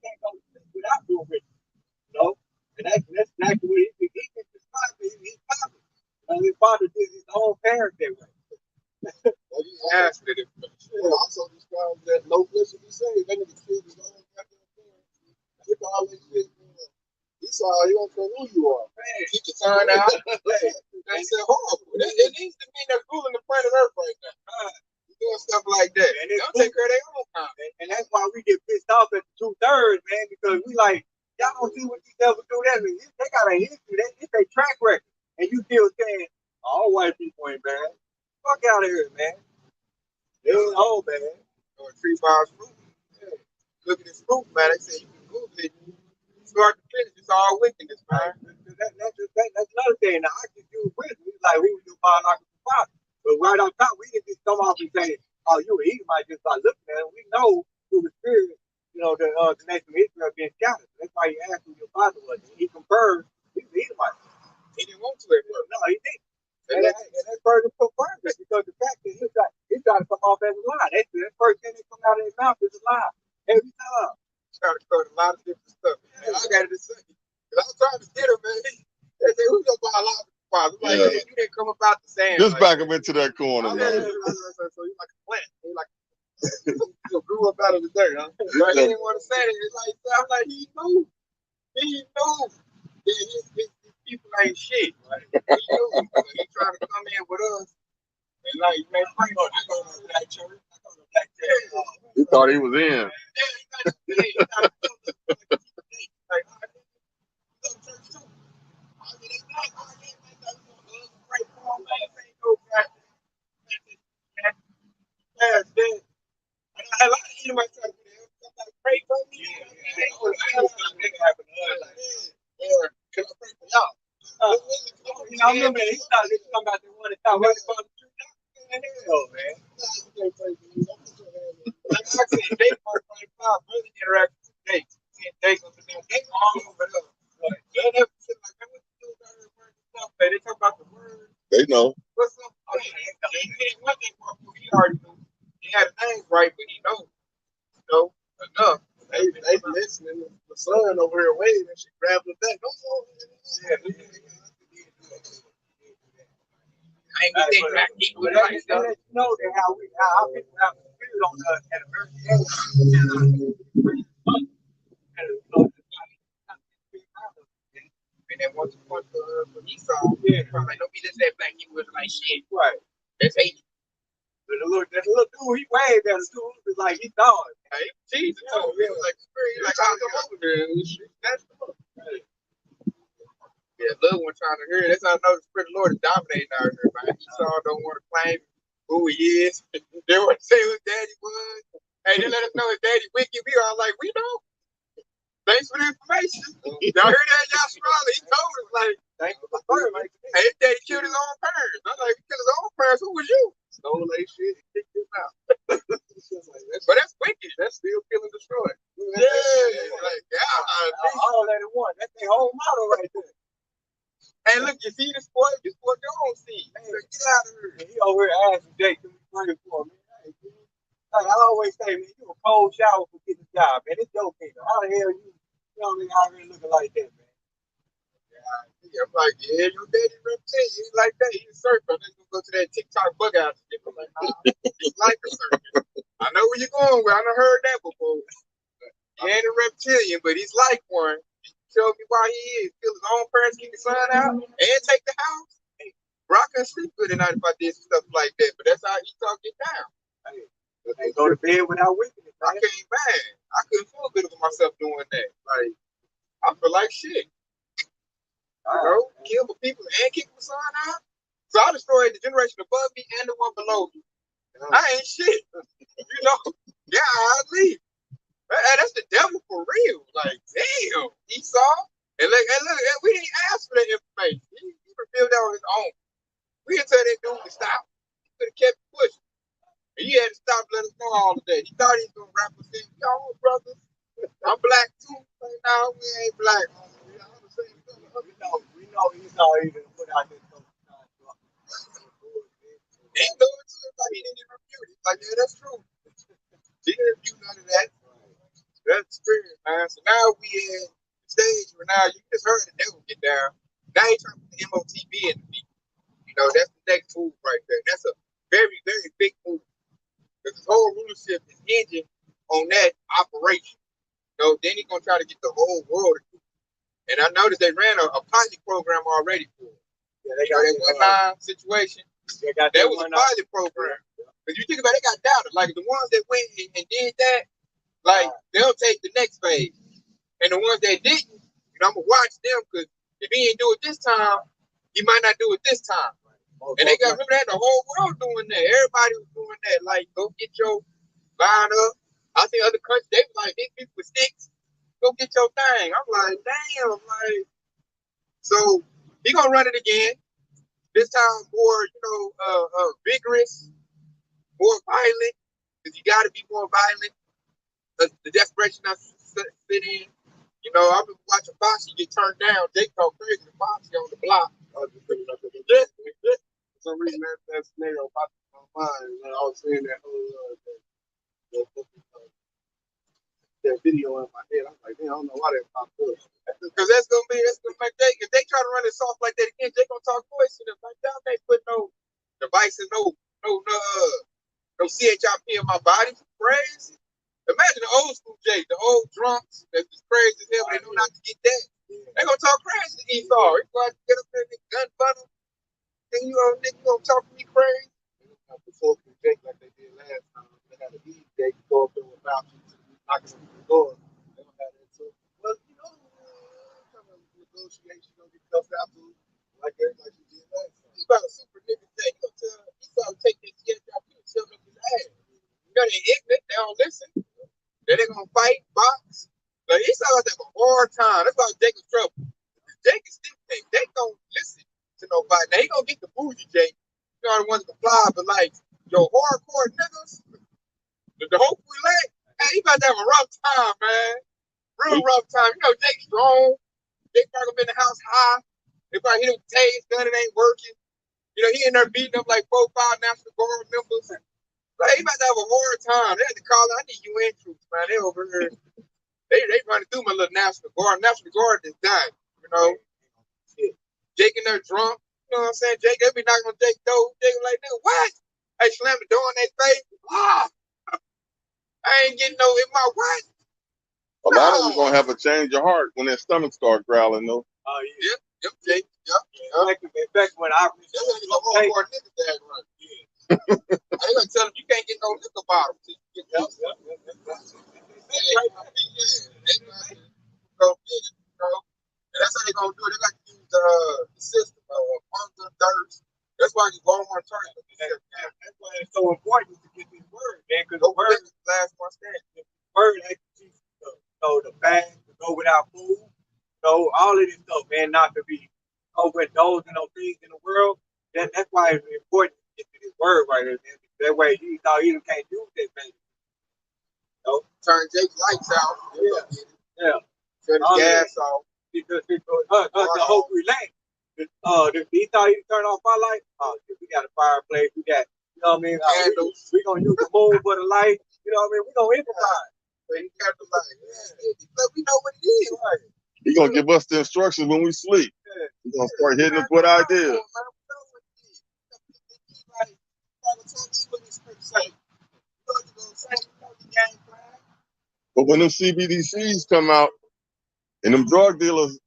can't go to sleep without doing wicked. And that's exactly what he can describe his father. His father did his own parents that way. He asked it. Also describes that no flesh will be saved. That nigga killed his own goddamn parents. Look at all this shit. Esau, he don't care who you are. Man, keep your son out. That's horrible. It needs to be that's ruling the planet Earth right now. Doing stuff like that. And they don't take care of their own time. And that's why we get pissed off at the 2/3, man, because we like, y'all don't see what these devils do. That means they got a history. It's a track record. And you still saying, all white people ain't bad. Fuck out of here, man. They ain't all bad. Or a tree bars fruit. Yeah. Look at this fruit, man. They say you can Google it. Start to finish, it's all wickedness, man. That's another thing. Now, I just use wisdom. He's like, who's your biological father? But right on top, we didn't just come off and say, oh, you an Edomite just by looking at him. We know through the spirit, the nation of Israel being scattered. That's why he asked who your father was. And he confirmed he was Edomite. He didn't want to at work. No, he didn't. And that further confirms it because the fact that he tried to come off as a lie. That first thing that come out of his mouth is a lie. Every time. Trying to cover a lot of different stuff. Man, I got it to say. Because I was trying to get him, man. They say, who's your biological father? I'm like, you didn't come about the same. Just back him into that corner, man. So he's like a plant. He's like grew up out of the dirt, huh? But he didn't want to say it. It's like, I'm like, he knew. He knew that his people ain't shit. Right? He knew. He trying to come in with us. And like, man, I go to black church. He thought he was in. I remember he thought they come out there one and talk right across the street. Hell, man. Like I said, they first 25 really interact with Jake. Seeing Jake up and down, Jake all over them. They never said like, man, what you do about her word and stuff? They talk about the word. They know. What's up? Oh, yeah, what they walk through, he already knew. He had the names right, but he knows. Enough. They listening. The son over here waiting, and she grabbed the back. I ain't gonna think about it. But that lets you know that how people have the spirit on us at a very age. And then once for Esau, like, don't be just that black people was like shit. Right. That's hate. That little dude, he waved at us too. It was like he thought it. Like, Jesus, he was like, I'll come over there. That's the book. Yeah, little one trying to hear it. That's how I know the Spirit of the Lord is dominating out here, man. Esau don't want to claim who he is. They want to say who his daddy was. Hey, they let us know his daddy wicked. We all like, we know. Thanks for the information. Y'all heard that, y'all Smiley? He told us, like, thanks for the first. Hey, his daddy killed his own parents. I'm like, he killed his own parents. Who was you? Stole their shit and kicked him out. But that's wicked. That's still killing destroyed. Yeah. Like, all that in one. That's their whole motto right there. Hey, look, you see the sport? You sport your own seed. Hey, get out of here. He over here asking Jake to be praying for me. Hey, like I always say, man, you a cold shower for getting a job, man. It's your kingdom. How the hell you out here looking like that, man? Yeah, I'm like, yeah, your daddy reptilian. He's like that. He's a surfer. I'm gonna go to that TikTok bug out. I'm like, nah, he's like a surfer. I know where you're going with. I done heard that before. He ain't a reptilian, but he's like one. He showed me why he is. Kill his own parents, keep his son out, and take the house. Hey, bro, I couldn't sleep good at night if I did stuff like that, but that's how he talk it down. Hey, go to bed without wickedness. I came back. I couldn't feel good with myself doing that. Like, I feel like shit. Kill the people and kick the son out. So I destroyed the generation above me and the one below me. I ain't shit. Yeah, I'll leave. That's the devil for real. Like, damn, Esau. And look, we didn't ask for that information. He revealed that on his own. We didn't tell that dude to stop. He could have kept pushing. And he had to stop and let us know all of that. He thought he was gonna rap us in. Y'all brothers, I'm black too. Like, no, we ain't black. We know he's not even put out this stuff. He knew it too. Like he didn't even refute it. Like, yeah, that's true. He didn't refute none of that. That's experience, man. So now we in the stage where now you just heard the devil get down. Now he's trying to put the MOTB in the beat. You know, that's the next move right there. That's a very, very big move. Because his whole rulership is hinging on that operation. So then he's gonna try to get the whole world to do it. And I noticed they ran a pilot program already for it. Yeah, they got that 1-9 situation. That was a pilot program. Because you think about it, they got doubted. Like the ones that went and did that, like they'll take the next phase. And the ones that didn't, you know, I'm gonna watch them because if he didn't do it this time, he might not do it this time. And they got, remember that the whole world doing that. Everybody was doing that. Like, go get your line up. I think other countries, they was like, hit people with sticks. Go get your thing. I'm like, damn, like, so he gonna run it again. This time more, you know, vigorous, more violent, because you got to be more violent. The desperation I fit in. You know, I've been watching Foxy get turned down. They talk crazy to Foxy on the block. For some reason, that scenario popped in my mind. And I was seeing that that video in my head. I was like, damn, I don't know why that popped up. Because that's gonna make they, if they try to run it soft like that again, they gonna talk voice to them. Like, y'all ain't put no devices, no CHIP in my body. Crazy. Imagine the old school Jay, the old drunks that's just crazy as hell, but they know not to get that. They gonna talk crazy to Esau. They gonna get up there and gun bundle. Then you gonna talk to me crazy. Before Jake like they did last time, they had a lead. They could go up there without knocking on the door. They don't have that too. Well, you know, kind of negotiation gonna get tough out to like you did last time. He's about a super nigga thing. You gonna tell Esau to take this CHIP and shove up his ass. You know they ignorant, they don't listen. Then they gonna fight, box. Like Esau has a hard time. That's why Jake is trouble. Jake is still they don't listen to nobody. Now he gonna get the bougie Jake. You know the ones that fly, but like your hardcore niggas, the whole leg, hey, he about to have a rough time, man. Real rough time. You know, Jake's strong. Jake probably been in the house high. They probably hit him with Taze, gun, it ain't working. You know, he in there beating up like 4 or 5 National Guard members. Like, he about to have a hard time. They had to call I need UN troops, man. They over here. They running through my little National Guard. National Guard is dying, you know. Jake in there drunk. You know what I'm saying? Jake, they be knocking on Jake's door. Jake like, nigga, what? Hey, slam the door in their face. Ah, I ain't getting no in my what? A lot of them gonna have a change of heart when their stomach start growling, though. Oh yeah. Yep, Jake. Yep. In fact, when I That's how you go hard nigga tag run. Yeah. I ain't gonna tell them you can't get no liquor bottle till you get this. And that's how they gonna do it. They got to use the system of hunger, thirst. That's why you Walmart turn. that's why it's so important to get this word, man, because No the word word last one stand. word actually teaches the fast, to go without food, all of this stuff, man, not to be overindulging those things in the world. That's why it's important to get to this word right here, man. That way he thought he can't use that thing. Turn Jake's lights out. Yeah. Turn the gas off. Because the whole relax. He thought he'd turn off our light. Oh, we got a fireplace. We got, you know what I mean? We gonna use the moon for the light. You know what I mean? We gonna improvise. But we know what it is. Right? He gonna give us the instructions when we sleep. He gonna start hitting us with ideas. But when them CBDCs come out and them drug dealers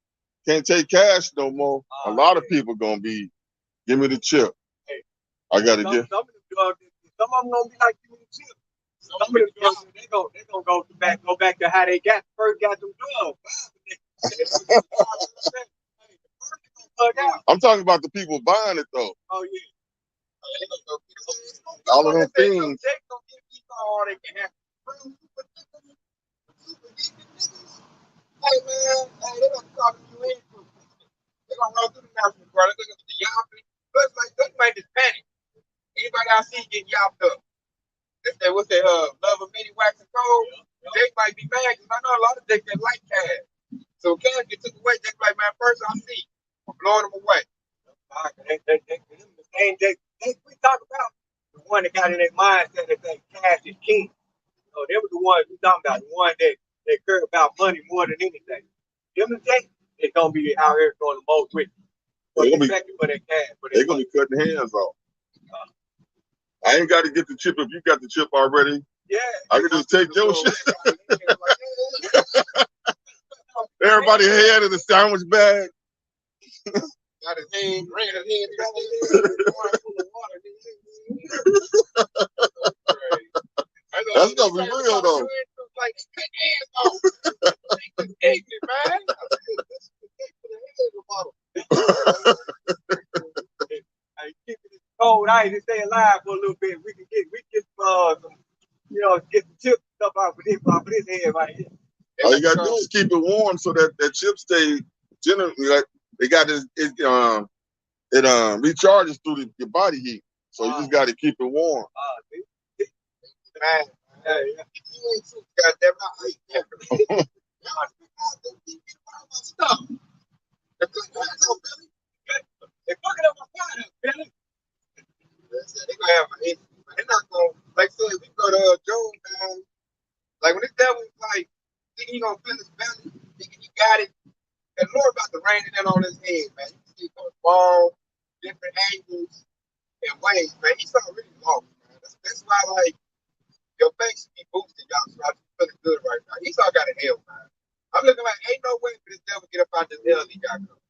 can't take cash no more, a lot of people gonna be, give me the chip. I gotta get. Some of them gonna be like, give me the chip. Some of them drugs, they gonna go back to how they first got them drugs. I'm talking about the people buying it though. Oh yeah. All of them things. Hey man, they gonna call you in. They're gonna run through the National Guard. They're gonna get the yapping. But it's like they might just panic. Anybody I see getting yapped up. what's that? Love of many waxing cold. They might be mad because I know a lot of dicks that like cash. So cash get took away. They like, man, first I see, I'm blowing them away. The same we talk about the one that got in their mindset that think cash is king. So they were the ones we talking about, the one that care about money more than anything. Them the Jake, they gonna be out here doing the most with you. They're gonna be, for their cash. they're gonna be cutting hands off. I ain't got to get the chip if you got the chip already. Yeah. I can just take your shit. Everybody had in a sandwich bag. Got his hand, ran his hand, That's gonna be real though. Like, cut hands off. Ignorant, man. Keep it cold ice and stay alive for a little bit. We can get some, get the chip stuff off of this head right here. All you gotta do is keep it warm so that chip stay generally like they got it recharges through your body heat. So you just gotta keep it warm. Man, you ain't too goddamn I hate that. Stuff. They're fucking up my pot, Billy. They're gonna have my issue. They're not gonna, like say we go to Joe, man. Like when this devil is like thinking he gonna fill his belly, thinking he got it, and Lord about to rain it in on his head, man. You can see it goes ball, different angles and ways, man. He's not really lost, man. That's why like your face should be boosted, y'all. So I'm feeling good right now. He's all got a hell, man. I'm looking like ain't no way for this devil to get up out this hell he got coming.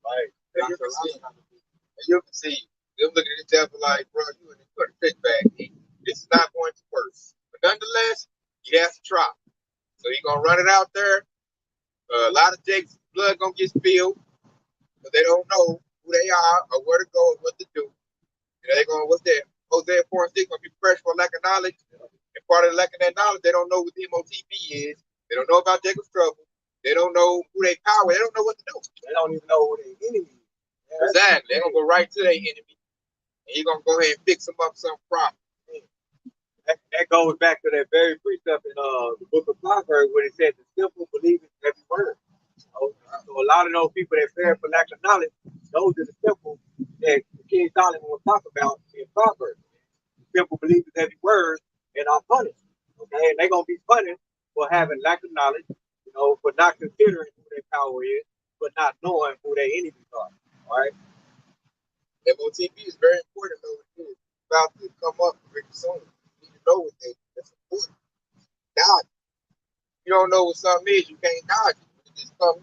Right. And you can see them looking at the devil like, bro, you in the fish bag. This is not going to work. But nonetheless, he has to try. So he's gonna run it out there. A lot of Jake's blood gonna get spilled, but they don't know who they are or where to go or what to do. They're going, what's that? Hosea 4:6 gonna be fresh for lack of knowledge. And part of the lack of that knowledge, they don't know what the MOTB is. They don't know about Jacob's trouble. They don't know who they power. They don't know what to do. They don't even know who their enemy is. Yeah, exactly. They're gonna go right to their enemy. And he's gonna go ahead and fix them up some problem. That goes back to that very precept in the book of Proverbs where it said the simple believe in every word. So a lot of those people that fare for lack of knowledge, those are the simple that King Solomon will talk about in Proverbs. Simple believe in every word and are punished. Okay, and they're gonna be punished for having lack of knowledge, for not considering who their power is, but not knowing who their enemies are. All right. MOTB is very important though. It's about to come up very soon. You need to know what that's important. Dodge. You don't know what something is, you can't dodge it. It just come,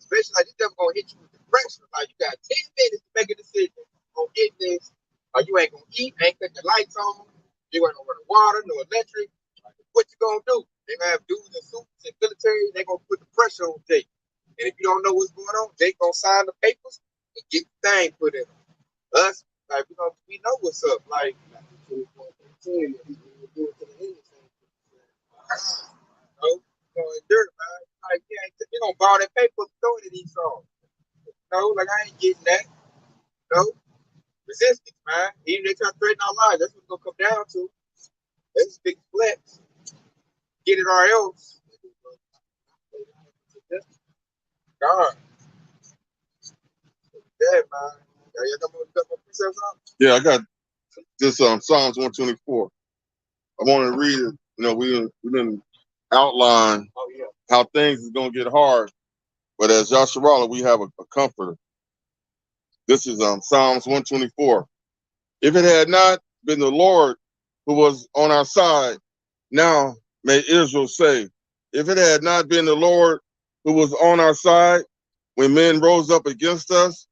especially like this devil gonna hit you with the pressure. Like you got 10 minutes to make a decision on getting this, or you ain't gonna eat, ain't cut the lights on, you ain't gonna run water, no electric. What you gonna do? They're gonna have dudes in suits and military, they're gonna put the pressure on Jake. And if you don't know what's going on, Jake gonna sign the papers and get the thing put in. Us, like we know what's up. Like you're gonna endure, man. Like you're gonna borrow that paper and throw it in these songs. Like I ain't getting that. Resistance, man. Even if they try to threaten our lives, that's what it's gonna come down to. That's big flex. Get it or else. God. Yeah, man. Yeah, I got this Psalms 124. I want to read it. We didn't outline how things is gonna get hard, but as Yasharala, we have a comforter. This is Psalms 124. If it had not been the Lord who was on our side, now may Israel say, if it had not been the Lord who was on our side, when men rose up against us,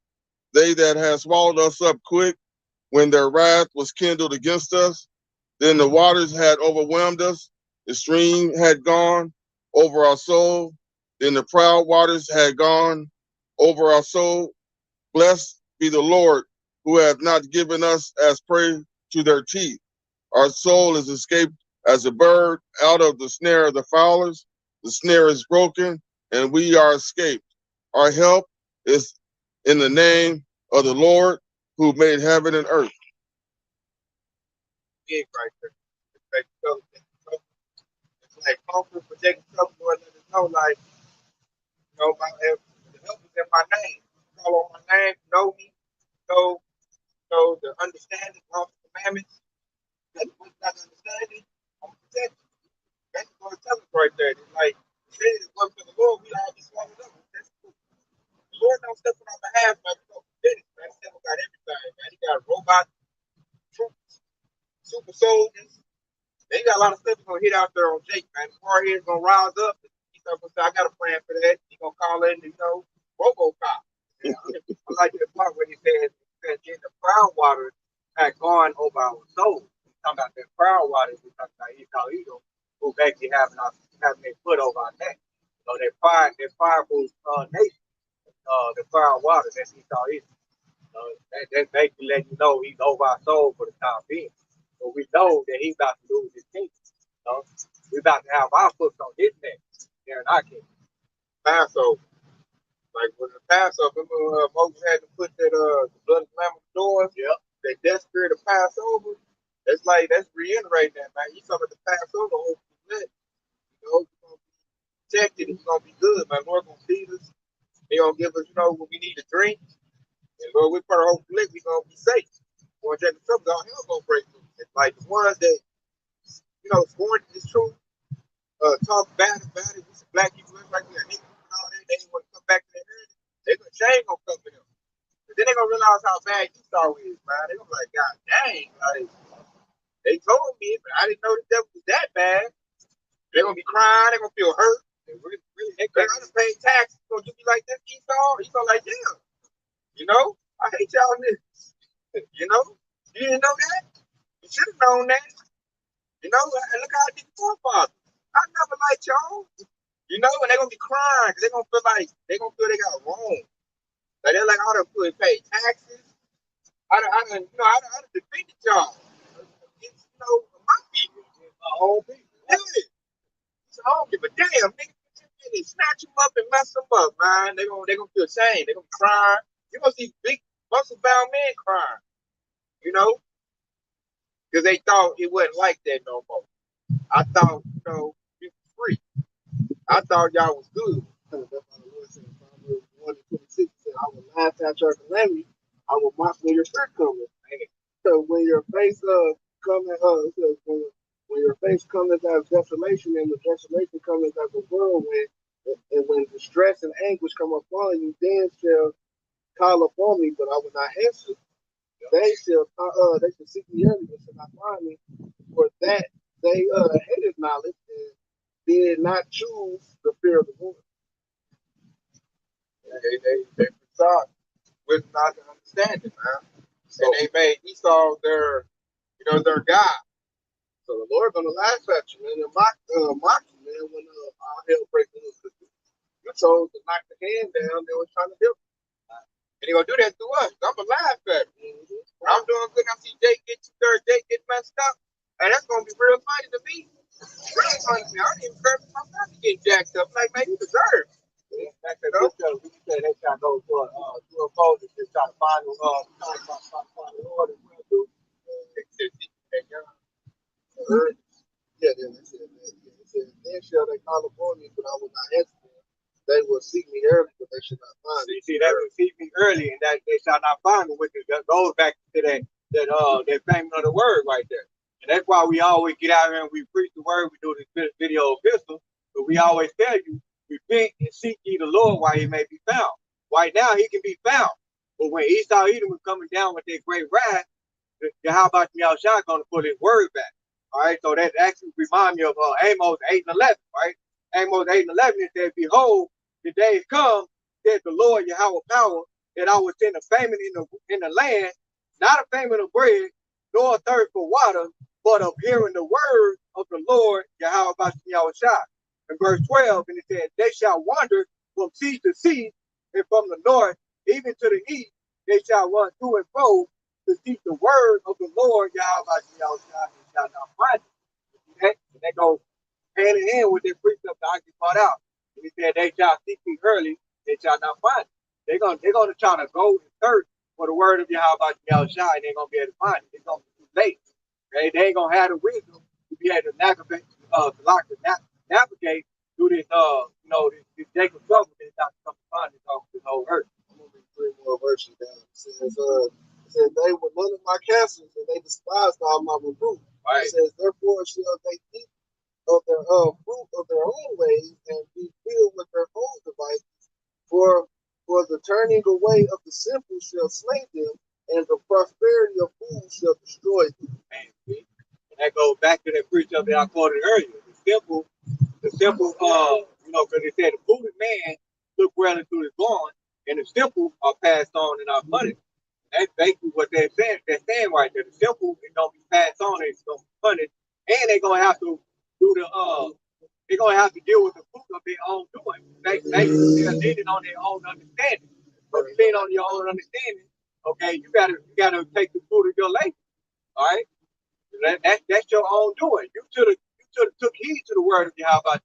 they that had swallowed us up quick, when their wrath was kindled against us, then the waters had overwhelmed us, the stream had gone over our soul, then the proud waters had gone over our soul. Blessed be the Lord, who hath not given us as prey to their teeth. Our soul is escaped as a bird out of the snare of the fowlers. The snare is broken, and we are escaped. Our help is in the name of the Lord, who made heaven and earth. Big right there. It's like comfort, protect yourself, Lord, let us know, like, you know, the help is in my name. Call on my name, know me, know the understanding of the commandments. That's what's not understanding. I'm protected. That's what it's telling us right there. It's like, say it was to the Lord, we all be swallowed up. That's cool. The Lord don't step on our behalf, like, you know, finish, man. He got everything, man. He got robots, troops, super soldiers. They got a lot of stuff gonna hit out there on Jake, man. The warhead's gonna rise up. He's gonna say, I got a plan for that. He's gonna call in, you know, RoboCop. Yeah, I like the part where he said in the crown water had gone over our souls. He's talking about that crown water. He's talking about Esau, who basically having their foot over our neck. So that fire boost nation, the crown water, that's Esau. That's basically letting you know he's over our soul for the time being. So we know that he's about to lose his kingdom. You know? We're about to have our foot on his neck here in our kingdom. Passover. Like when the Passover, remember Moses had to put that the blood of the lamb on the doors? Yep. That death spirit of Passover. That's reiterating that, man. You talking about the Passover, hopefully, you know, it's gonna be protected, it's gonna be good, man. Lord gonna feed us. He gonna give us, you know, what we need to drink. And Lord, we put our whole lick, we gonna be safe. When Jacob trouble, God, hell gonna break through. It's like the ones that, you know, scorn is true, talk bad about it. We some black people look like we're niggas and all that. They didn't want to come back to their heritage. Shame gonna come to them. But then they gonna realize how bad Esau is, man. They gonna be like, God dang, like they told me, but I didn't know the devil was that bad. They're gonna be crying, they're gonna feel hurt. They're gonna pay taxes. So you be like this, Esau? Esau like, yeah. You know, I hate y'all niggas. You know? You didn't know that? You should have known that. You know, and look how I did the forefathers. I never liked y'all. You know, and they're gonna be crying because they're gonna feel they got wrong. Like they're like, I done pay taxes. I done defended y'all. It's, you know, my people. My own people. Yeah. So I don't give a damn. Niggas they snatch them up and mess them up, man. They're gonna feel ashamed. They're gonna be crying. You're gonna see big muscle bound men crying. You know? Because they thought it wasn't like that no more. I thought, you know, you was free. I thought y'all was good. That's why the Lord said in Proverbs 1:26 said, I will laugh at your calamity, I will mock when your strength cometh. So when your face cometh, it says when your face cometh as desolation, and the desolation cometh as a whirlwind, and when distress and anguish come upon you, then shall call upon me, but I will not answer. They shall seek me early, but shall not find me. For that they hated knowledge and did not choose the fear of the Lord. They thought with not understanding, man. So, and they made Esau their God. So the Lord gonna laugh at you, man, and mock you, man, when all hell breaks loose. You told to knock the hand down, they were trying to help. And he gonna do that to us. I'm gonna laugh at him. When I'm doing good, I see Jake get messed up, and that's gonna be real funny to me. Real funny to me. I don't even care if my family get jacked up. Like, man, you deserve it. Back at this, we said they try to go to a fold and just try to find the Lord as well too. Yeah, they said, then shall they call upon me, but I will not answer them. They will seek me early, but they should not find me. See, they will seek me early, and that they shall not find me, which goes back to that famous of the word right there. And that's why we always get out here and we preach the word. We do this video epistle, but we always tell you, repent and seek ye the Lord while he may be found. Right now, he can be found. But when Esau Edom was coming down with their great wrath, how about Yahushua going to put his word back? All right, so that actually reminds me of Amos 8 and 11, right? Amos 8 and 11, it says, behold, the days come, says the Lord Yahweh power, that I will send a famine in the land, not a famine of bread, nor a thirst for water, but of hearing the word of the Lord Yahweh Yahushua. In verse 12, and it says, they shall wander from sea to sea, and from the north even to the east, they shall run to and fro to seek the word of the Lord Yahweh Yahushua, and shall not find it. Okay? And that goes hand in hand with the precept that I just brought out. And he said, they shall seek me early, they shall not find it. They're gonna try to go and search for the word of Yahweh Shai, and they're gonna be able to find it. It's gonna be too late. Okay? They ain't gonna have the wisdom to be able to navigate, navigate through this, this Jacob trouble that's not to come upon this whole earth. I'm gonna read 3 more verses down. It says they were none of my counsels, and they despised all my reproof. Right. It says, therefore shall they eat of their fruit of their own ways, and be filled with their own devices. For the turning away of the simple shall slay them, and the prosperity of fools shall destroy them. And that goes back to that precept that I quoted earlier. The simple, because it said the foolish man look well into his barn, and the simple are passed on and are punished. That's basically what they're saying. They're saying right there. The simple is gonna be passed on, it's gonna be punished, and they're gonna have to do they're gonna have to deal with the fruit of their own doing. Basically, they're leaning on their own understanding. But if you lean on your own understanding, okay, you gotta take the fruit of your labor. All right, that's your own doing. You should have took heed to the word of Yahweh,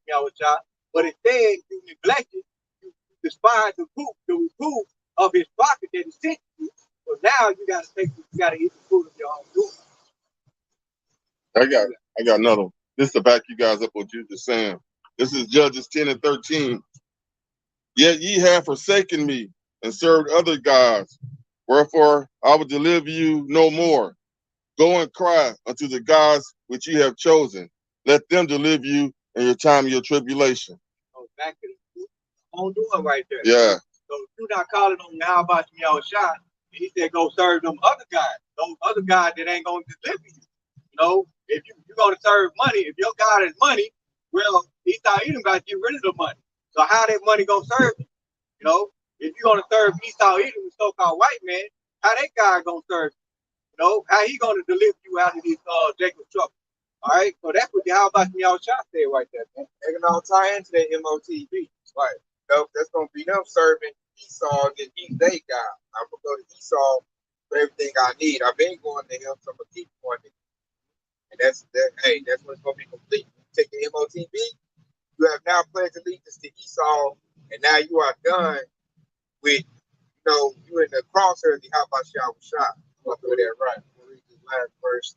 but instead you neglected, you despised the reproof of his prophet that he sent you. So now you gotta eat the fruit of your own doing. I got another one. This to back you guys up what you just saying. This is Judges 10 and 13. Yet ye have forsaken me and served other gods, wherefore I will deliver you no more. Go and cry unto the gods which ye have chosen. Let them deliver you in your time of your tribulation. So back to the own doing right there. Yeah. So you're not calling on Yahweh Shai. He said go serve them other guys. Those other guys that ain't gonna deliver you. If you're gonna serve money, if your God is money, well, he thought he about to get rid of the money. So how that money gonna serve you? If you're gonna serve Esau Edom, the so-called white man, how that guy gonna serve you? How he gonna deliver you out of this Jacob's trouble? All right, so that's what Yahweh Shai said right there, man. They can all tie into that MOTV. Right. That's gonna be them serving Esau, and he's their God. I'm gonna go to Esau for everything I need. I've been going to him, so I'm gonna keep going to him. And that's when it's gonna be complete. You take the MOTV, you have now pledged allegiance to Esau, and now you are done with, you in the crosshairs. How about Yahweh Shai? I'm gonna do that right. I'm gonna read this last verse.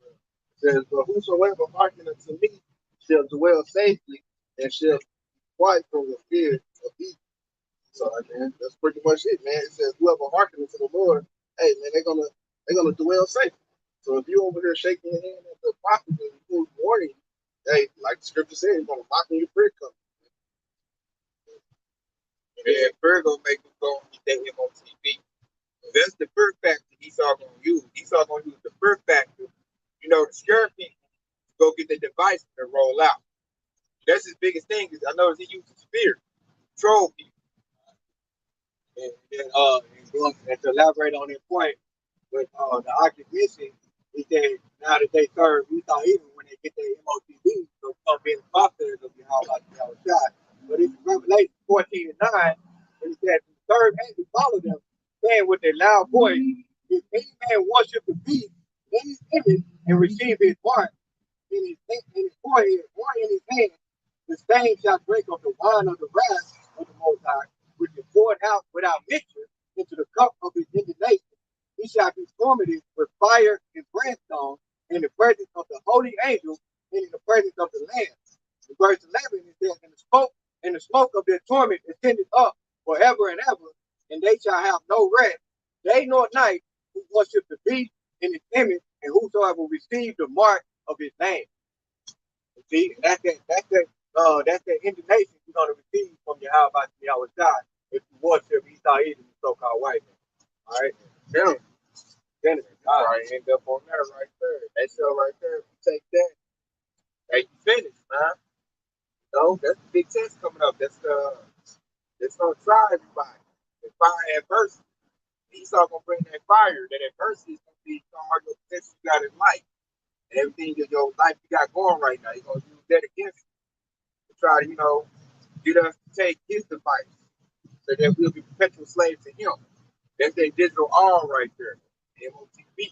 It says, but whosoever hearkeneth to me shall dwell safely, and shall be quiet from the fear of evil. So, man, that's pretty much it, man. It says, whoever hearkeneth to the Lord, hey, man, they're gonna dwell safely. So if you over here shaking your hand at the prophet and who's warning you, hey, like the scripture says, he's gonna mock when your prayer comes. And prayer gonna make them go and get that MOTV. That's the fear factor Esau gonna use. Esau gonna use the fear factor, to scare people to go get the device and roll out. That's his biggest thing. Is I notice he uses fear to control people. And to elaborate on that point with the occupation, he said now that they serve Esau even when they get their MOTV, so come be the process of Yahweh Shai. But it's Revelation 14 and 9, and he said, serve and to follow them, saying with a loud voice, if any man worship the beast in his image and receive his mark in his forehead or in his hand, the same shall drink of the wine of the wrath of the Most High, which is poured out without mixture into the cup of his indignation. He shall be tormented with fire and brimstone in the presence of the holy angels and in the presence of the Lamb. In verse 11, it says, and the smoke of their torment ascended up forever and ever, and they shall have no rest, day nor night, who worship the beast in his image, and whosoever receive the mark of his name. See, that's that indignation you're going to receive from Yahweh Shai if you worship Esau Edom, the so-called white man. All right? Then Right, end up on that right there. That show right there, if you take that, hey, you finished, man. That's the big test coming up. That's gonna try everybody. The fire adversity. Esau gonna bring that fire. That adversity is gonna be hard to test you got in life. And everything in your life you got going right now, you're gonna use that against you to try to, get us to take his device. So that we'll be perpetual slaves to him. That's that digital R right there. MOTV.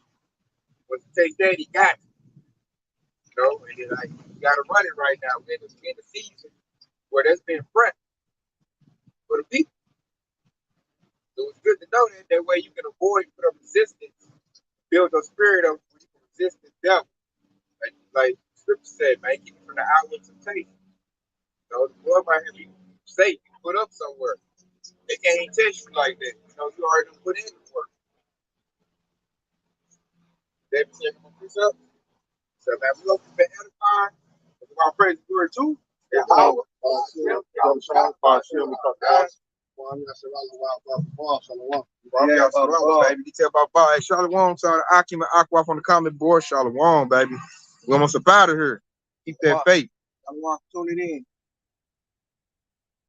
Once you take that, he got you. And then you gotta run it right now. We're in the season where there's been prep for the people. So it's good to know that. That way you can avoid put up resistance, build a spirit of where you can resist the devil. Like Scripture said, man, keep it from the hour of temptation. You know, the Lord might have you safe, you put up somewhere. They can't even test you like that. You know, you already done put in the work. They be saying, "What's up?" So, man, we hope you've been edified. Our praise the word too. Yeah, Power. Baby, detail about Bob. Shalom, son. Akim and Aqua on the comment board. Shalom, baby. We almost up out of here. Keep that faith. I want to tune it in.